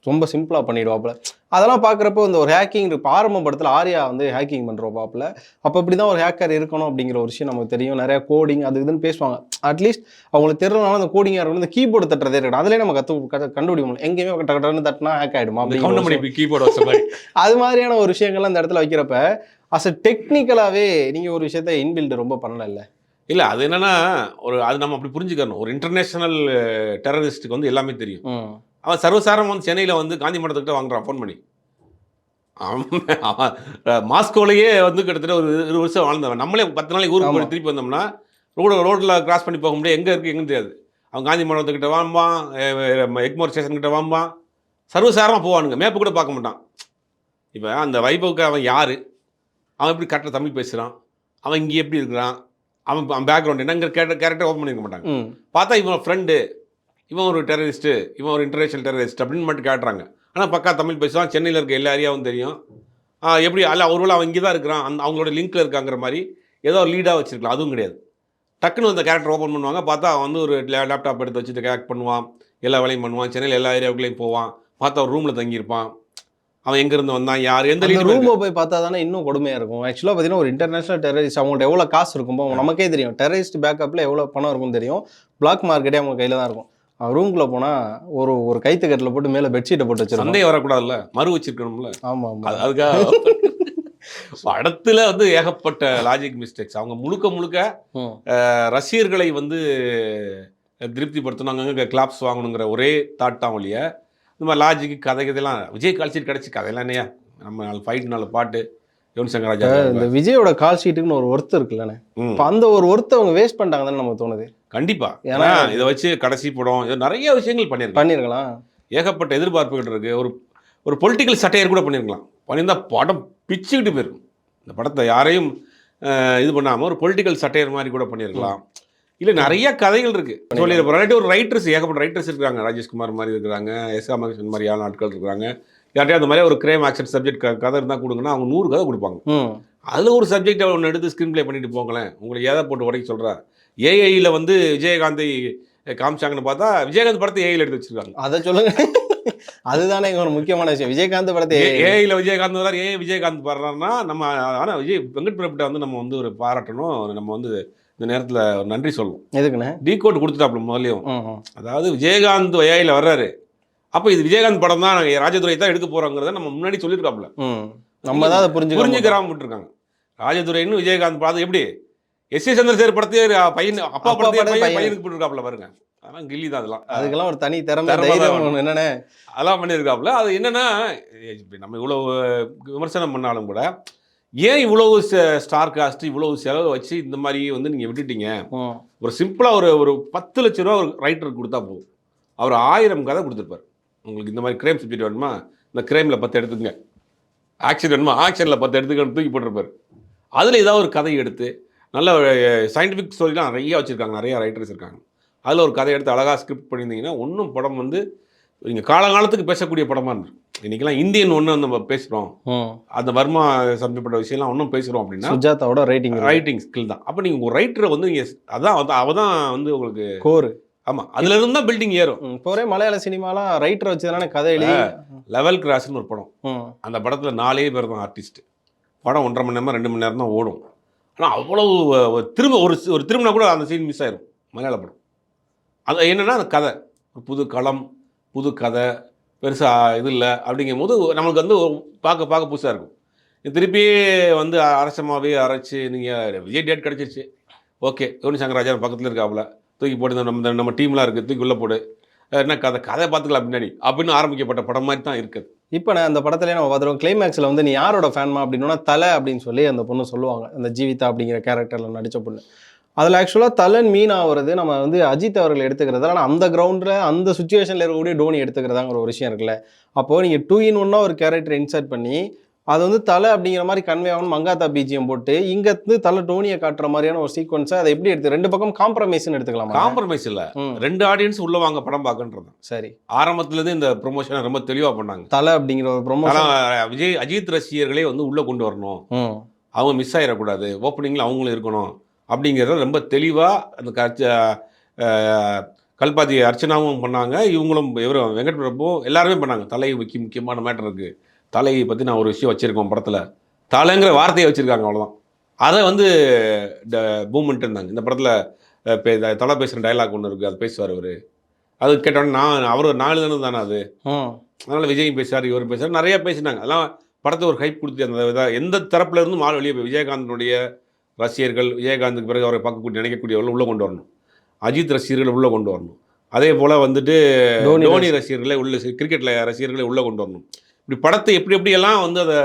ரொம்ப சிம்பிளாக பண்ணிவிடுவாப்புல. அதெல்லாம் பார்க்குறப்போ இந்த ஒரு ஹேக்கிங் இப்போ ஆரம்ப படத்தில் ஆர்யா வந்து ஹேக்கிங் பண்ணுறப்பாப்புல. அப்போ இப்படி தான் ஒரு ஹேக்கர் இருக்கணும் அப்படிங்கிற ஒரு விஷயம் நமக்கு தெரியும். நிறையா கோடிங் அது இதுன்னு பேசுவாங்க. அட்லீஸ்ட் அவங்களுக்கு தெரியலனாலும் அந்த கோடிங்காக இருக்கணும், இந்த கீபோர்டு தட்டுறதே இருக்கணும், அதிலே நம்ம கண்டுபிடிக்க முடியும். எங்கேயுமே கட்டன்னு தட்டினா ஹேக் ஆகிடுமா அப்படிங்கிற கீபோர்டு அது மாதிரியான ஒரு விஷயங்கள்லாம் இந்த இடத்துல வைக்கிறப்ப அஸ் அ டெக்னிக்கலாகவே நீங்கள் ஒரு விஷயத்த இன்பில்டு ரொம்ப பண்ணல. இல்லை அது என்னன்னா அது நம்ம அப்படி புரிஞ்சுக்கணும். ஒரு இன்டர்நேஷனல் டெரரிஸ்ட்டுக்கு வந்து எல்லாமே தெரியும். அவன் சர்வசாரம் வந்து சென்னையில் வந்து காந்தி மண்டபத்துக்கிட்ட வாங்குறான் ஃபோன் பண்ணி. அவன் மாஸ்கோலையே வந்து கிட்டத்தட்ட ஒரு 20 வருஷம் வாழ்ந்தவன். நம்மளே 10 நாளைக்கு ஊருக்கு போய் திருப்பி வந்தோம்னா ரோட்டில் கிராஸ் பண்ணி போக முடியாது, எங்கே இருக்குது எங்கன்னு தெரியாது. அவன் காந்தி மண்டபத்துக்கிட்ட வாம்பான், எக்மோர் ஸ்டேஷன்கிட்ட வாம்பான், சர்வசாரமாக போவானுங்க, மேப்பு கூட பார்க்க மாட்டான். இப்போ அந்த வைபவுக்கு அவன் யார், அவன் எப்படி கரெக்டாக தமிழ் பேசுகிறான், அவன் இங்கே எப்படி இருக்கிறான், அவன் பேக்ரவுண்ட் என்னங்கிற கேரக்டர் ஓப்பன் பண்ணியிருக்க மாட்டாங்க. பார்த்தா இவன் ஃப்ரெண்டு, இவன் ஒரு டெரரிஸ்ட்டு, இவன் ஒரு இன்டர்நேஷனல் டெரரிஸ்ட் அப்படின்னு மட்டும் காட்டுறாங்க. ஆனால் பக்கா தமிழ் பேசுவான், சென்னையில் இருக்க எல்லா ஏரியாவும் தெரியும். எப்படி அல்ல ஒருவேளை அவன் இங்கே தான் இருக்கிறான், அவங்களோட லிங்க்கில் இருக்காங்கிற மாதிரி ஏதோ ஒரு லீடாக வச்சுருக்கலாம். அதுவும் கிடையாது. டக்குன்னு அந்த கேரக்டர் ஓப்பன் பண்ணுவாங்க. பார்த்தா அவன் வந்து ஒரு லேப்டாப் எடுத்து வச்சுட்டு ஆக்ட் பண்ணுவான், எல்லா வேலையும் பண்ணுவான், சென்னையில் எல்லா ஏரியாவுக்குள்ளேயும் போவான். பார்த்தா ஒரு ரூமில் தங்கியிருப்பான். அவன் எங்கேருந்து வந்தான், யார் எந்த ரூமை போய் பார்த்தா தானே இன்னும் கொடுமையாக இருக்கும். ஆக்சுவலாக பார்த்தீங்கன்னா ஒரு இன்டர்நேஷனல் டெரரிஸ்ட் அவங்கள்ட்ட எவ்வளோ காசு இருக்குமோ நமக்கே தெரியும். டெரரிஸ்ட் பேக்கப்பில் எவ்வளோ பணம் இருக்கும்னு தெரியும். பிளாக் மார்க்கெட்டே அவங்க கையில் தான் இருக்கும். ரூம்குள்ளே போனால் ஒரு கைத்துக்கட்டில் போட்டு மேலே பெட்ஷீட்டை போட்டு வச்சிருக்கோம். சந்தே வரக்கூடாதுல்ல, மறு வச்சிருக்கணும்ல. ஆமாம், அதுக்காக படத்தில் வந்து ஏகப்பட்ட லாஜிக் மிஸ்டேக்ஸ். அவங்க முழுக்க ரசிகர்களை வந்து திருப்திப்படுத்தணும், அங்கங்கே கிளாப்ஸ் வாங்கணுங்கிற ஒரே தாட் தான் ஒழிய இந்த மாதிரி லாஜிக்கு கதைலாம் விஜய் கால் ஷீட் கிடச்சி கதையெல்லாம் என்னையா, நம்ம 4 ஃபைட் 4 பாட்டு யுவன் சங்கர் ராஜா. இந்த விஜயோட கால் ஷீட்டுக்குன்னு ஒரு ஒர்த்து இருக்குல்லண்ணே, இப்போ அந்த ஒரு ஒர்த்தை அவங்க வேஸ்ட் பண்ணிட்டாங்க தானே நமக்கு தோணுது. கண்டிப்பா, ஏன்னா இதை வச்சு கடைசி படம் நிறைய விஷயங்கள் பண்ணியிருக்கலாம். ஏகப்பட்ட எதிர்பார்ப்புகள் இருக்கு. ஒரு பொலிட்டிக்கல் சட்டையர் கூட பண்ணியிருந்தா படம் பிச்சுக்கிட்டு போயிருக்கும். இந்த படத்தை யாரையும் இது பண்ணாமல் ஒரு பொலிட்டிக்கல் சட்டையர் மாதிரி கூட பண்ணியிருக்கலாம். இல்லை நிறைய கதைகள் இருக்குது சொல்லியிருப்போம். ஒரு ரைட்டர்ஸ் ஏகப்பட்ட ரைட்டர்ஸ் இருக்கிறாங்க. ராஜேஷ்குமார் மாதிரி இருக்கிறாங்க, எஸ் ராமகிருஷ்ணன் மாதிரியான ஆட்கள் இருக்கிறாங்க. யார்ட்டையும் அந்த மாதிரி ஒரு கிரைம் ஆக்ஷன் சப்ஜெக்ட் கதை இருந்தால் கொடுங்கன்னா அவங்க 100 கதை கொடுப்பாங்க. அதில் ஒரு சப்ஜெக்டை ஒன்று எடுத்து ஸ்க்ரீன் ப்ளே பண்ணிட்டு போங்களேன். உங்களுக்கு எதை போட்டு உடைக்க சொல்கிறா. ஏஐயில் வந்து விஜயகாந்தை காமிச்சாங்கன்னு பார்த்தா விஜயகாந்த் படத்தை ஏஐயில் எடுத்து வச்சிருக்காங்க. அதை சொல்லுங்க, அதுதானே ஒரு முக்கியமான விஷயம். விஜயகாந்த் படத்தை ஏஐயில் விஜயகாந்த் வர்றாரு, விஜயகாந்த் வர்றாருன்னா நம்ம ஆனால் வெங்கட் பிரபுட்ட வந்து நம்ம வந்து ஒரு பாராட்டணும். நம்ம வந்து இந்த நேரத்தில் ஒரு நன்றி சொல்லணும். எதுக்குண்ணே டீகோட் கொடுத்துட்டாப்புல முதலையும். அதாவது விஜயகாந்த் ஏஐயில் வர்றாரு, அப்போ இது விஜயகாந்த் படம் தான், நாங்கள் ராஜதுரை தான் எடுக்க போகிறோங்கிறத நம்ம முன்னாடி சொல்லியிருக்காப்புல. நம்ம தான் அதை புரிஞ்சுக்கிறாம விட்டுருக்காங்க. ராஜதுரைன்னு விஜயகாந்த் படம் எப்படி எஸ் ஏ சந்திரசேகர் படத்தையே பையன் அப்பா பையனுக்கு போட்டுருக்காப்புல பாருங்க. அதெல்லாம் கில்லி தான். அதுக்கெல்லாம் ஒரு தனி திறமை என்னென்ன அதெல்லாம் பண்ணியிருக்காப்புல. அது என்னன்னா நம்ம இவ்வளோ விமர்சனம் பண்ணாலும் கூட ஏன் இவ்வளவு ஸ்டார் காஸ்ட் இவ்வளவு செலவு வச்சு இந்த மாதிரி வந்து நீங்கள் விட்டுட்டீங்க. ஒரு சிம்பிளாக ஒரு 10 லட்ச ரூபா ஒரு ரைட்டருக்கு கொடுத்தா போதும். அவர் 1000 கதை கொடுத்துருப்பார். உங்களுக்கு இந்த மாதிரி கிரைம் சப்ஜெக்ட் வேணுமா, இந்த கிரைமில் 10 எடுத்துக்கங்க, ஆக்ஷன் வேணுமா ஆக்ஷனில் 10 எடுத்துக்கன்னு தூக்கி போட்டிருப்பார். அதில் ஏதாவது ஒரு கதையை எடுத்து நல்ல சயின்டிஃபிக் ஸ்டோரிலாம் நிறைய வச்சுருக்காங்க, நிறைய ரைட்டர்ஸ் இருக்காங்க. அதில் ஒரு கதையை எடுத்து அழகாக ஸ்கிரிப்ட் பண்ணியிருந்தீங்கன்னா இன்னும் படம் வந்து நீங்கள் காலகாலத்துக்கு பேசக்கூடிய படமாக இருந்துடும். இன்றைக்கெல்லாம் இந்தியன் ஒன்று நம்ம பேசுகிறோம், அந்த வர்மா சம்பந்தப்பட்ட விஷயம்லாம் ஒன்றும் பேசுகிறோம் அப்படின்னா சுஜாதாவோட ரைட்டிங் ஸ்கில் தான். அப்போ நீங்கள் ஒரு ரைட்டரை வந்து நீங்கள் அதான் வந்து அவள் தான் வந்து உங்களுக்கு கோர். ஆமாம், அதுல இருந்து தான் பில்டிங் ஏறும். இப்போ ஒரே மலையாள சினிமாலாம் ரைட்டரை வச்சு தானே கதை எழுதி. லெவல் கிராஸ்னு ஒரு படம், அந்த படத்தில் 4 பேர் தான் ஆர்டிஸ்ட். படம் 1.5 மணி நேரம் 2 மணி நேரம் தான் ஓடும். ஆனால் அவ்வளவு திரும்ப ஒரு திரும்பினா கூட அந்த சீன் மிஸ் ஆயிரும். மலையாள படம் அது என்னென்னா அந்த கதை ஒரு புது களம், புது கதை, பெருசாக இது இல்லை அப்படிங்கும் போது நம்மளுக்கு வந்து பார்க்க புதுசாக இருக்கும். திருப்பி வந்து அரசமாகவே அரைச்சி நீங்கள் விஜய் டேட் கிடச்சிருச்சு, ஓகே யுவன் சங்கர் ராஜா பக்கத்தில் இருக்காப்புல, தூக்கி போட்டு நம்ம டீம்லாம் இருக்குது, தூக்கி உள்ளே போடு, என்ன கதை பார்த்துக்கலாம் பின்னாடி அப்படின்னு ஆரம்பிக்கப்பட்ட படம் மாதிரி தான் இருக்குது. இப்போ நான் அந்த படத்துலேயே நம்ம பார்த்துருவோம், கிளைமேக்ஸில் வந்து நீ யாரோட ஃபேன்மா அப்படின்னா தலை அப்படின்னு சொல்லி அந்த பொண்ணு சொல்லுவாங்க, அந்த ஜீவிதா அப்படிங்கிற கேரக்டரில் நடித்த பொண்ணு. அதில் ஆக்சுவலாக தலன் மீன் ஆகிறது நம்ம வந்து அஜித் அவர்கள் எடுத்துக்கிறது, ஆனால் அந்த கிரவுண்டில் அந்த சுச்சுவேஷனில் இருக்கக்கூடிய டோனி எடுத்துக்கிறதாங்கிற ஒரு விஷயம் இருக்குல்ல. அப்போது நீங்கள் 2 in 1 ஒரு கேரக்டர் இன்சர்ட் பண்ணி அது வந்து தலை அப்படிங்கிற மாதிரி கன்வே ஆகணும், மங்காத்தா பிஜிஎம் போட்டு இங்கே வந்து தலை டோனியை காட்டுற மாதிரியான ஒரு சீக்வன்ஸை அதை எப்படி எடுத்து 2 பக்கம் காம்ப்ரமைஸ்ன்னு எடுத்துக்கலாம். காம்ப்ரமைஸ் இல்லை, 2 ஆடியன்ஸ் உள்ள வாங்க படம் பார்க்கன்றது. சரி, ஆரம்பத்துலேருந்து இந்த ப்ரொமோஷனை ரொம்ப தெளிவாக பண்ணாங்க. தலை அப்படிங்கிற ஒரு ப்ரொமோஷன் அஜித் ரசிகர்களே வந்து உள்ளே கொண்டு வரணும், அவங்க மிஸ் ஆகிடக்கூடாது, ஓப்பனிங்கில் அவங்களும் இருக்கணும் அப்படிங்கிறத ரொம்ப தெளிவாக அந்த கல்பாதி அர்ச்சனாவும் பண்ணாங்க, இவங்களும் இவரும் வெங்கட் பிரபு எல்லாருமே பண்ணாங்க. தலை முக்கியமான மேட்டர் இருக்குது, தலையை பற்றி நான் ஒரு விஷயம் வச்சுருக்கோம் படத்தில், தலைங்கிற வார்த்தையை வச்சுருக்காங்க, அவ்வளோதான். அதை வந்து மூமெண்ட் இருந்தாங்க. இந்த படத்தில் தலை பேசுகிற டைலாக் ஒன்று இருக்குது, அது பேசுவார் அவர், அது கேட்டோன்னே அவர் 4 தானே அது, அதனால் விஜயும் பேசுவார், இவரும் பேசுவார், நிறையா பேசினாங்க. அதெல்லாம் படத்தை ஒரு ஹைப் கொடுத்து அந்த இதாக எந்த தரப்புல இருந்தும் மால் வெளியே போய் விஜயகாந்தனுடைய ரசிகர்கள், விஜயகாந்துக்கு பிறகு அவரை பார்க்கக்கூடிய நினைக்கக்கூடியவர்கள் உள்ளே கொண்டு வரணும், அஜித் ரசிகர்களை உள்ளே கொண்டு வரணும், அதே போல் வந்துட்டு தோனி ரசிகர்களை உள்ள கிரிக்கெட்டில் ரசிகர்களை உள்ளே கொண்டு வரணும். இப்படி படத்தை எப்படியெல்லாம் வந்து அதை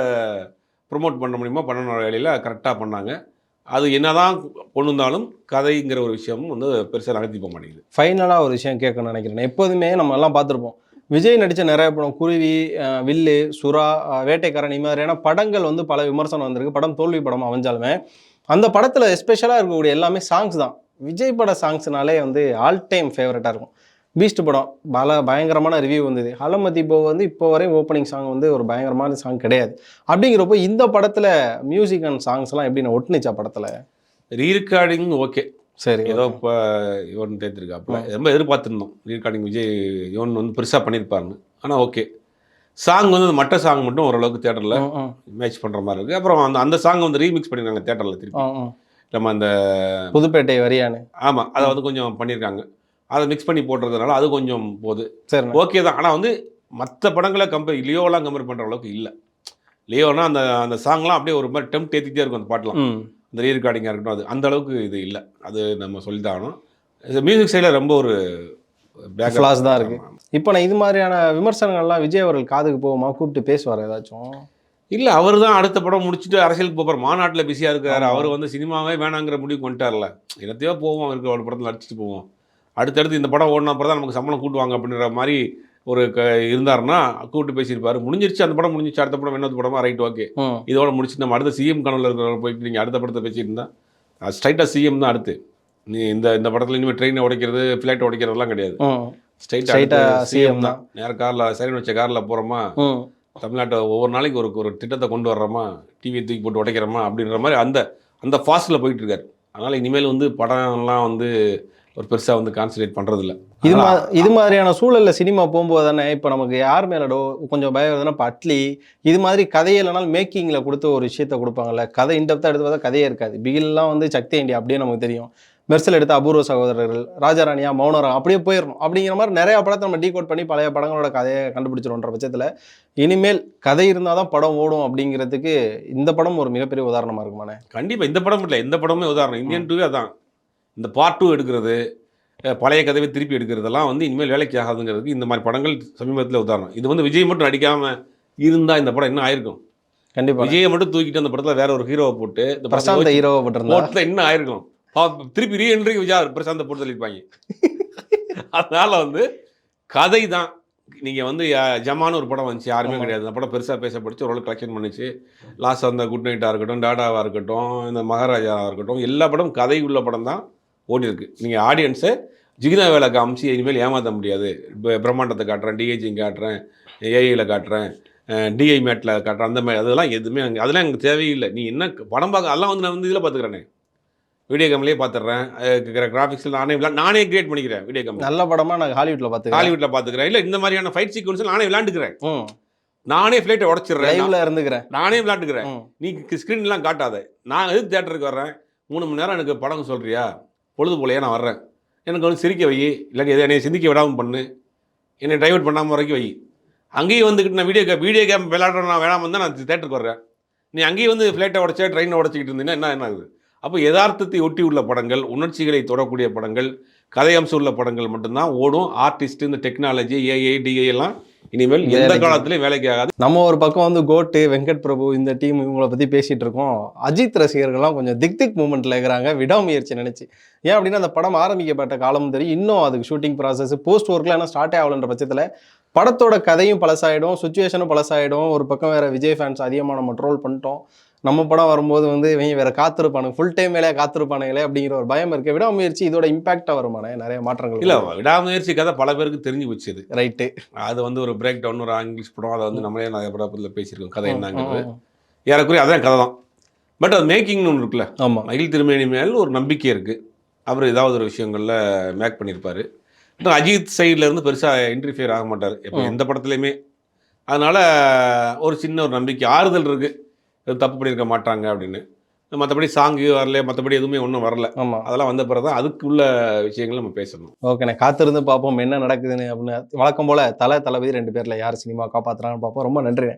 ப்ரொமோட் பண்ண முடியுமோ பண்ணணும் வேலையில் கரெக்டாக பண்ணாங்க. அது என்னதான் கொண்டு வந்தாலும் கதைங்கிற ஒரு விஷயமும் வந்து பெருசாக நகர்த்தி போக மாட்டேங்குது. ஃபைனலாக ஒரு விஷயம் கேட்கணும்னு நினைக்கிறேன். எப்போதுமே நம்ம எல்லாம் பார்த்துருப்போம், விஜய் நடித்த நிறைய படம் குருவி, வில்லு, சுறா, வேட்டைக்காரன், இது மாதிரியான படங்கள் வந்து பல விமர்சனம் வந்திருக்கு. படம் தோல்வி படம் அமைஞ்சாலுமே அந்த படத்தில் எஸ்பெஷலாக இருக்கக்கூடிய எல்லாமே சாங்ஸ் தான். விஜய் பட சாங்ஸ்னாலே வந்து ஆல் டைம் ஃபேவரட்டாக இருக்கும். பீஸ்ட் படம் பயங்கரமான ரிவ்யூ வந்தது. ஹலமதி போ வந்து இப்போ வரையும் ஓப்பனிங் சாங் வந்து ஒரு பயங்கரமான சாங் கிடையாது. அப்படிங்கிறப்போ இந்த படத்தில் மியூசிக் அண்ட் சாங்ஸ்லாம் எப்படி நான் ஒட்டுனுச்சா படத்தில்? ரீரெக்கார்டிங் ஓகே, சரி, ஏதோ இப்போ யுவன் தேர்த்திருக்காப்புல, ரொம்ப எதிர்பார்த்துருந்தோம் ரீரெக்கார்டிங் விஜய் யுவன் வந்து பெருசாக பண்ணியிருப்பாருன்னு. ஆனால் ஓகே, சாங் வந்து மற்ற சாங் மட்டும் ஓரளவுக்கு தேட்டரில் மேட்ச் பண்ணுற மாதிரி இருக்குது. அப்புறம் அந்த சாங் வந்து ரீமிக்ஸ் பண்ணியிருக்காங்க தேட்டரில் திருப்பி, நம்ம அந்த புதுப்பேட்டை வரியானு, ஆமாம், அதை வந்து கொஞ்சம் பண்ணியிருக்காங்க, அதை மிக்ஸ் பண்ணி போடுறதுனால அது கொஞ்சம் போகுது, சரி ஓகே தான். ஆனால் வந்து மற்ற படங்களை லியோலாம் கம்பேர் பண்ணுற அளவுக்கு இல்லை. லியோனா அந்த சாங்லாம் அப்படியே ஒரு மாதிரி டெம்ப்ட் ஏற்றிக்கிட்டே இருக்கும், அந்த பாட்டெலாம், அந்த ரீரெக்கார்டிங்காக இருக்கட்டும், அது அந்த அளவுக்கு இது இல்லை, அது நம்ம சொல்லி தான் ஆகணும். மியூசிக் சைடில் ரொம்ப ஒரு ஃப்ளாஸ் தான் இருக்குது. இப்போ நான் இது மாதிரியான விமர்சனங்கள்லாம் விஜய் அவர்கள் காதுக்கு போகுமா, கூப்பிட்டு பேசுவார் ஏதாச்சும்? இல்லை, அவர் தான் அடுத்த படம் முடிச்சுட்டு அரசியலுக்கு போகிறார், மாநாட்டில் பிஸியாக இருக்கார். அவர் வந்து சினிமாவே வேணாங்கிற முடிவுக்கு வந்துட்டார்ல, என்னத்தையோ போவோம், அவருக்கு ஒரு படத்தில் நடிச்சுட்டு போவோம், அடுத்தடுத்து இந்த படம் ஓடின அப்புறம் தான் நமக்கு சம்பளம் கூட்டுவாங்க அப்படின்ற மாதிரி ஒரு இருந்தாருன்னா கூப்பிட்டு பேசியிருப்பார். முடிஞ்சிருச்சு, அந்த படம் முடிஞ்சிச்சு, அடுத்த படம் என்னது படமா, ரைட் ஓகே, இதோட முடிச்சுட்டு நம்ம அடுத்த சிஎம் கனவுல இருக்கிற போயிட்டு நீங்கள் அடுத்த படத்தை பேசிட்டு இருந்தால் ஸ்ட்ரைட்டாக சிஎம் தான் அடுத்து. நீ இந்த படத்தில் இனிமேல் ட்ரெயினை உடைக்கிறது, ஃப்ளைட்டை உடைக்கிறதுலாம் கிடையாது, ஸ்ட்ரைட்டாக சிஎம் தான். நேரம் காரில் சரி வச்ச காரில் போகிறோமா, தமிழ்நாட்டை ஒவ்வொரு நாளைக்கு ஒரு திட்டத்தை கொண்டு வர்றோமா, டிவியை தூக்கி போட்டு உடைக்கிறோமா அப்படின்ற மாதிரி அந்த ஃபாஸ்ட்டில் போயிட்டு இருக்காரு. அதனால் இனிமேல் வந்து படம்லாம் வந்து ஒரு பெருசாக வந்து கான்சன்ட்ரேட் பண்ணுறதில்ல. இது மாதிரியான சூழலில் சினிமா போகும்போது தானே இப்போ நமக்கு யார் மேலடோ கொஞ்சம் பயம் வருதுன்னா, இப்போ அட்லி இது மாதிரி கதையே இல்லைனாலும் மேக்கிங்கில் கொடுத்து ஒரு விஷயத்த கொடுப்பாங்கல்ல, கதை இன்டெப்த்தாக எடுத்து பார்த்தா கதையே இருக்காது. பிகில்லாம் வந்து சக்தி இண்டியா அப்படியே நமக்கு தெரியும், மெர்சல் எடுத்த அபூர்வ சகோதரர்கள், ராஜாராணியா, மௌனரம் அப்படியே போயிடணும். அப்படிங்கிற மாதிரி நிறையா படத்தை நம்ம டீகோட் பண்ணி பழைய படங்களோட கதையை கண்டுபிடிச்சிடும்ன்ற பட்சத்தில் இனிமேல் கதை இருந்தால் தான் படம் ஓடும் அப்படிங்கிறதுக்கு இந்த படம் ஒரு மிகப்பெரிய உதாரணமாக இருக்குமாண்ணே? கண்டிப்பாக இந்த படம் இல்லை, எந்த படமே உதாரணம். இந்தியன் 2 அதான், இந்த பார்ட் 2 எடுக்கிறது, பழைய கதையை திருப்பி எடுக்கிறதெல்லாம் வந்து இனிமேல் வேலைக்கு ஆகாதுங்கிறதுக்கு இந்த மாதிரி படங்கள் சமீபத்தில் உதாரணம். இது வந்து விஜய் மட்டும் நடிக்காமல் இருந்தால் இந்த படம் என்ன ஆயிருக்கும்? கண்டிப்பாக விஜயை மட்டும் தூக்கிட்டு அந்த படத்தில் வேற ஒரு ஹீரோவை போட்டு இந்த பிரசாந்த் ஹீரோவை போட்டு என்ன ஆயிருக்கும்? திருப்பி ரீஎன்ட்ரி விஜய் பிரசாந்தை போட்டு சொல்லியிருப்பாங்க. அதனால வந்து கதை தான். நீங்கள் வந்து ஜமான்னு ஒரு படம் வந்துச்சு, யாருமே கிடையாது. அந்த படம் பெருசாக பேசப்பட்டுச்சு, ஓரளவு கலெக்ஷன் பண்ணிச்சு. லாஸ்ட் அந்த குட் நைட்டாக இருக்கட்டும், டாடாவாக இருக்கட்டும், இந்த மகாராஜாவாக இருக்கட்டும், எல்லா படம் கதை உள்ள படம் தான் ஓடி இருக்கு. நீங்கள் ஆடியன்ஸை ஜிகினா வேலை காமிச்சு இனிமேல் ஏமாற்ற முடியாது. பிரம்மாண்டத்தை காட்டுறேன், டிஐஜி காட்டுறேன், ஏஐயில் காட்டுறேன், டிஐ மேட்டில் காட்டுறேன், அந்த மாதிரி அதெல்லாம் எதுவுமே அதெல்லாம் எனக்கு தேவையில்லை. நீ என்ன படம் பார்க்க அதெல்லாம் வந்து நான் வந்து இதில் பார்த்துக்கிறேனே, வீடியோ கேம்லேயே பார்த்துட்றேன். கிராஃபிக்ஸில் நானே கிரியேட் பண்ணிக்கிறேன். வீடியோ கேம் நல்ல படமா நான் ஹாலிவுட்டில் பார்த்துக்கிறேன். இல்லை இந்த மாதிரியான ஃபைட் சீக்வன்ஸில் நானே விளையாண்டுக்கிறேன். நானே ஃப்ளைட்டை உடச்சிடுறேன், இருந்துக்கிறேன், நானே விளையாண்டுக்கிறேன். நீ ஸ்க்ரீன்லாம் காட்டாத. நான் எதுக்கு தேட்டருக்கு வர்றேன்? 3 மணி நேரம் எனக்கு படம் சொல்கிறியா? பொழுது போலையா நான் வர்றேன். எனக்கு வந்து சிரிக்க வை, இல்லை எதை என்னை சிந்திக்க விடாமல் பண்ணு, என்னை டைவர்ட் பண்ணாமல் வரைக்கும் வை. அங்கேயும் வந்துக்கிட்டு நான் வீடியோ கேம் விளையாடுறேன், நான் வேணாமல் தான் நான் தேட்டருக்கு வர்றேன். நீ அங்கேயும் வந்து ஃப்ளைட்டை உடச்சா ட்ரெயினை உடச்சிக்கிட்டு இருந்தீங்கன்னா என்ன ஆகுது? அப்போ யதார்த்தத்தை ஒட்டி உள்ள படங்கள், உணர்ச்சிகளை தொடக்கூடிய படங்கள், கதை அம்சம் உள்ள படங்கள் மட்டும்தான் ஓடும். ஆர்டிஸ்ட், இந்த டெக்னாலஜி, ஏஐ, டிஐ எல்லாம் இனிமேல் எந்த காலத்துலையும் வேலைக்கு ஆகாது. நம்ம ஒரு பக்கம் வந்து கோட்டு, வெங்கட் பிரபு, இந்த டீம் இவங்கள பற்றி பேசிகிட்டு இருக்கோம். அஜித் ரசிகர்கள்லாம் கொஞ்சம் திக் மூமெண்ட்டில் இருக்கிறாங்க, விடாமுயற்சி நினச்சி. ஏன் அப்படின்னா அந்த படம் ஆரம்பிக்கப்பட்ட காலமும் தெரியும், இன்னும் அதுக்கு ஷூட்டிங் ப்ராசஸ், போஸ்ட் ஒர்க்லாம் என்ன ஸ்டார்ட்டே ஆகலன்ற பட்சத்தில் படத்தோட கதையும் பழசாயிடும், சுச்சுவேஷனும் பழசாயிடும். ஒரு பக்கம் வேறு விஜய் ஃபேன்ஸ் அதிகமாக நம்ம ட்ரோல் பண்ணிட்டோம். நம்ம படம் வரும்போது வந்து இவங்க வேற காத்திருப்பானுங்க, ஃபுல் டைம் வேலையாக காத்திருப்பானுங்களே அப்படிங்கிற ஒரு பயம் இருக்குது. விடாமுயற்சி இதோட இம்பாக்டாக வருமானே நிறைய மாற்றங்கள்? இல்லை, விடாமுயற்சி கதை பல பேருக்கு தெரிஞ்சு போச்சு. ரைட்டு. அது வந்து ஒரு பிரேக் டவுன், ஒரு இங்கிலீஷ் படம், அதை வந்து நம்மளே நிறைய படத்தில் பேசியிருக்கோம். கதை என்னங்கிறது ஏறக்குறைய அதான் கதை தான். பட் அது மேக்கிங்னு ஒன்று இருக்குல்ல. ஆமாம். மகிழ் திருமேனி மேல் ஒரு நம்பிக்கை இருக்குது. அவர் ஏதாவது ஒரு விஷயங்களில் மேக் பண்ணியிருப்பார். அஜித் சைட்லேருந்து பெருசாக இன்டர்ஃபியர் ஆக மாட்டார் எப்போ எந்த படத்துலையுமே. அதனால் ஒரு சின்ன ஒரு நம்பிக்கை, ஆறுதல் இருக்குது, தப்பு பண்ணியிருக்க மாட்டாங்க அப்படின்னு. மற்றபடி சாங்கு வரல, மற்றபடி எதுவுமே ஒன்றும் வரல. ஆமாம், அதெல்லாம் வந்த பிறகு தான் அதுக்குள்ள விஷயங்கள் நம்ம பேசணும். ஓகேண்ணே, காத்திருந்து பார்ப்போம் என்ன நடக்குதுன்னு அப்படின்னு. வழக்கம் போல் தளபதி 2 பேரில் யார் சினிமா காப்பாற்றுறாங்கன்னு பார்ப்போம். ரொம்ப நன்றி.